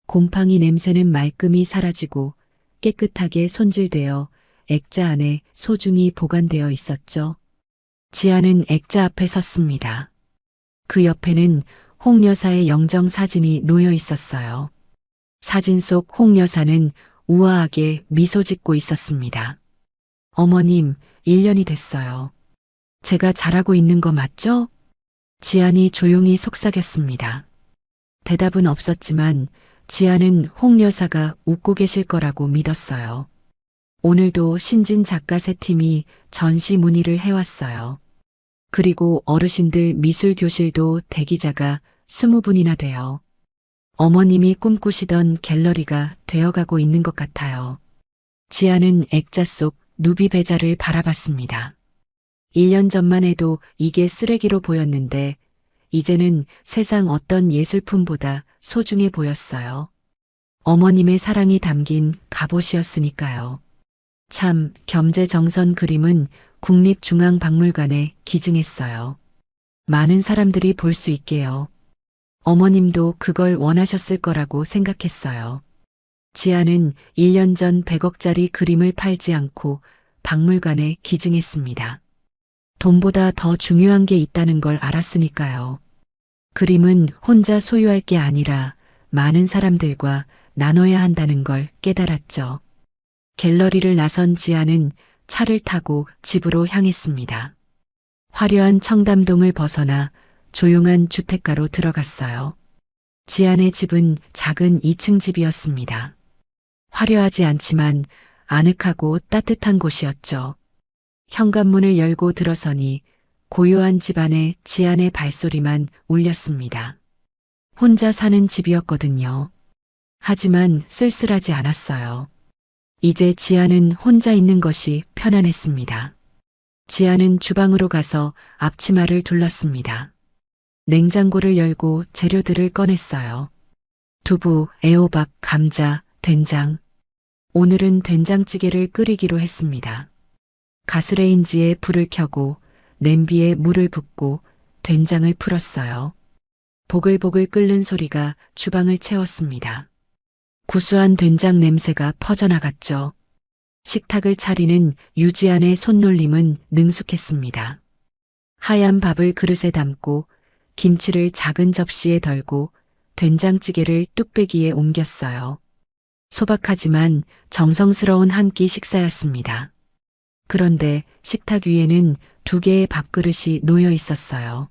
곰팡이 냄새는 말끔히 사라지고 깨끗하게 손질되어 액자 안에 소중히 보관되어 있었죠. 지아는 액자 앞에 섰습니다. 그 옆에는 홍 여사의 영정 사진이 놓여 있었어요. 사진 속 홍 여사는 우아하게 미소 짓고 있었습니다. 어머님, 1년이 됐어요. 제가 잘하고 있는 거 맞죠? 지안이 조용히 속삭였습니다. 대답은 없었지만 지안은 홍 여사가 웃고 계실 거라고 믿었어요. 오늘도 신진 작가 세 팀이 전시 문의를 해왔어요. 그리고 어르신들 미술교실도 대기자가 20분이나 돼요. 어머님이 꿈꾸시던 갤러리가 되어가고 있는 것 같아요. 지아는 액자 속 누비 배자를 바라봤습니다. 1년 전만 해도 이게 쓰레기로 보였는데 이제는 세상 어떤 예술품보다 소중해 보였어요. 어머님의 사랑이 담긴 갑옷이었으니까요. 참 겸재정선 그림은 국립중앙박물관에 기증했어요. 많은 사람들이 볼 수 있게요. 어머님도 그걸 원하셨을 거라고 생각했어요. 지아는 1년 전 100억짜리 그림을 팔지 않고 박물관에 기증했습니다. 돈보다 더 중요한 게 있다는 걸 알았으니까요. 그림은 혼자 소유할 게 아니라 많은 사람들과 나눠야 한다는 걸 깨달았죠. 갤러리를 나선 지아는 차를 타고 집으로 향했습니다. 화려한 청담동을 벗어나 조용한 주택가로 들어갔어요. 지안의 집은 작은 2층 집이었습니다. 화려하지 않지만 아늑하고 따뜻한 곳이었죠. 현관문을 열고 들어서니 고요한 집 안에 지안의 발소리만 울렸습니다. 혼자 사는 집이었거든요. 하지만 쓸쓸하지 않았어요. 이제 지아는 혼자 있는 것이 편안했습니다. 지아는 주방으로 가서 앞치마를 둘렀습니다. 냉장고를 열고 재료들을 꺼냈어요. 두부, 애호박, 감자, 된장. 오늘은 된장찌개를 끓이기로 했습니다. 가스레인지에 불을 켜고 냄비에 물을 붓고 된장을 풀었어요. 보글보글 끓는 소리가 주방을 채웠습니다. 구수한 된장 냄새가 퍼져나갔죠. 식탁을 차리는 유지안의 손놀림은 능숙했습니다. 하얀 밥을 그릇에 담고 김치를 작은 접시에 덜고 된장찌개를 뚝배기에 옮겼어요. 소박하지만 정성스러운 한 끼 식사였습니다. 그런데 식탁 위에는 2개의 밥그릇이 놓여 있었어요.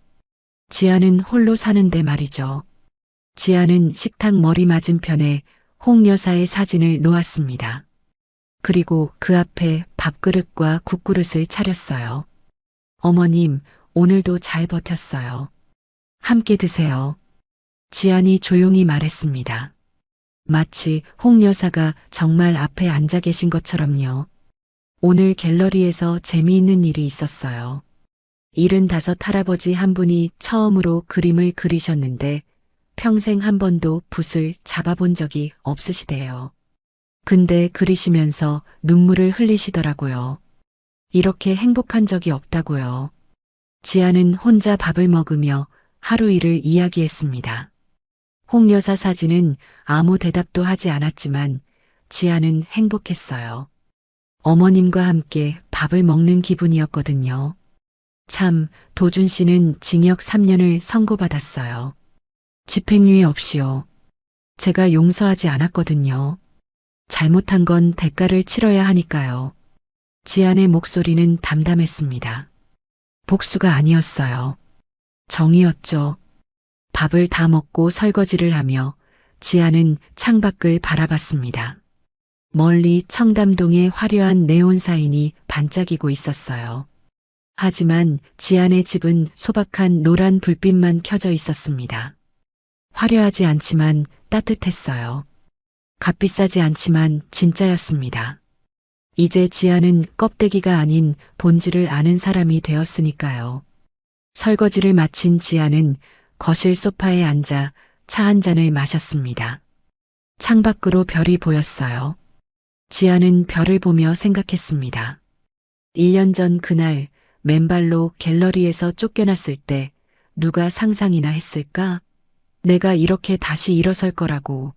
지아는 홀로 사는데 말이죠. 지아는 식탁 머리 맞은편에 홍 여사의 사진을 놓았습니다. 그리고 그 앞에 밥그릇과 국그릇을 차렸어요. 어머님, 오늘도 잘 버텼어요. 함께 드세요. 지안이 조용히 말했습니다. 마치 홍 여사가 정말 앞에 앉아 계신 것처럼요. 오늘 갤러리에서 재미있는 일이 있었어요. 75 할아버지 한 분이 처음으로 그림을 그리셨는데 평생 한 번도 붓을 잡아본 적이 없으시대요. 근데 그리시면서 눈물을 흘리시더라고요. 이렇게 행복한 적이 없다고요. 지아는 혼자 밥을 먹으며 하루 일을 이야기했습니다. 홍 여사 사진은 아무 대답도 하지 않았지만 지아는 행복했어요. 어머님과 함께 밥을 먹는 기분이었거든요. 참, 도준 씨는 징역 3년을 선고받았어요. 집행유예 없이요. 제가 용서하지 않았거든요. 잘못한 건 대가를 치러야 하니까요. 지안의 목소리는 담담했습니다. 복수가 아니었어요. 정이었죠. 밥을 다 먹고 설거지를 하며 지안은 창밖을 바라봤습니다. 멀리 청담동의 화려한 네온 사인이 반짝이고 있었어요. 하지만 지안의 집은 소박한 노란 불빛만 켜져 있었습니다. 화려하지 않지만 따뜻했어요. 값비싸지 않지만 진짜였습니다. 이제 지아는 껍데기가 아닌 본질을 아는 사람이 되었으니까요. 설거지를 마친 지아는 거실 소파에 앉아 차 한 잔을 마셨습니다. 창밖으로 별이 보였어요. 지아는 별을 보며 생각했습니다. 1년 전 그날 맨발로 갤러리에서 쫓겨났을 때 누가 상상이나 했을까? 내가 이렇게 다시 일어설 거라고.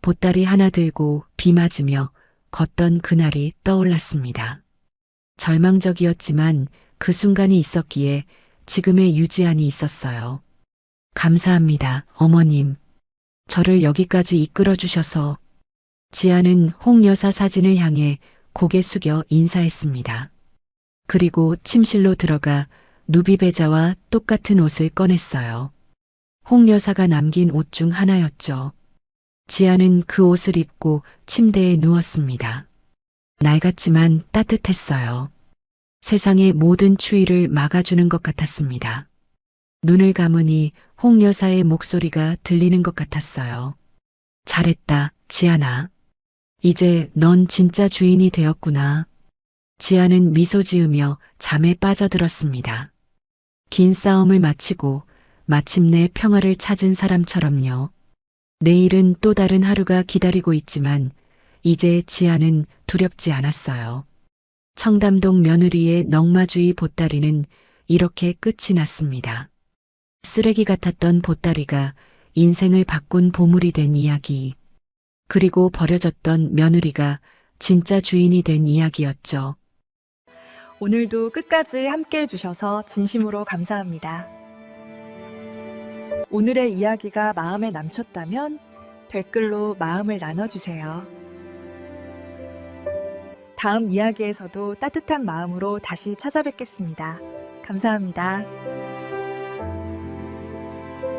보따리 하나 들고 비 맞으며 걷던 그날이 떠올랐습니다. 절망적이었지만 그 순간이 있었기에 지금의 유지안이 있었어요. 감사합니다, 어머님. 저를 여기까지 이끌어 주셔서. 지아는 홍 여사 사진을 향해 고개 숙여 인사했습니다. 그리고 침실로 들어가 누비배자와 똑같은 옷을 꺼냈어요. 홍 여사가 남긴 옷 중 하나였죠. 지아는 그 옷을 입고 침대에 누웠습니다. 낡았지만 따뜻했어요. 세상의 모든 추위를 막아주는 것 같았습니다. 눈을 감으니 홍 여사의 목소리가 들리는 것 같았어요. 잘했다, 지아나. 이제 넌 진짜 주인이 되었구나. 지아는 미소 지으며 잠에 빠져들었습니다. 긴 싸움을 마치고 마침내 평화를 찾은 사람처럼요. 내일은 또 다른 하루가 기다리고 있지만 이제 지아는 두렵지 않았어요. 청담동 며느리의 넝마주의 보따리는 이렇게 끝이 났습니다. 쓰레기 같았던 보따리가 인생을 바꾼 보물이 된 이야기. 그리고 버려졌던 며느리가 진짜 주인이 된 이야기였죠. 오늘도 끝까지 함께 해주셔서 진심으로 감사합니다. 오늘의 이야기가 마음에 남셨다면 댓글로 마음을 나눠주세요. 다음 이야기에서도 따뜻한 마음으로 다시 찾아뵙겠습니다. 감사합니다.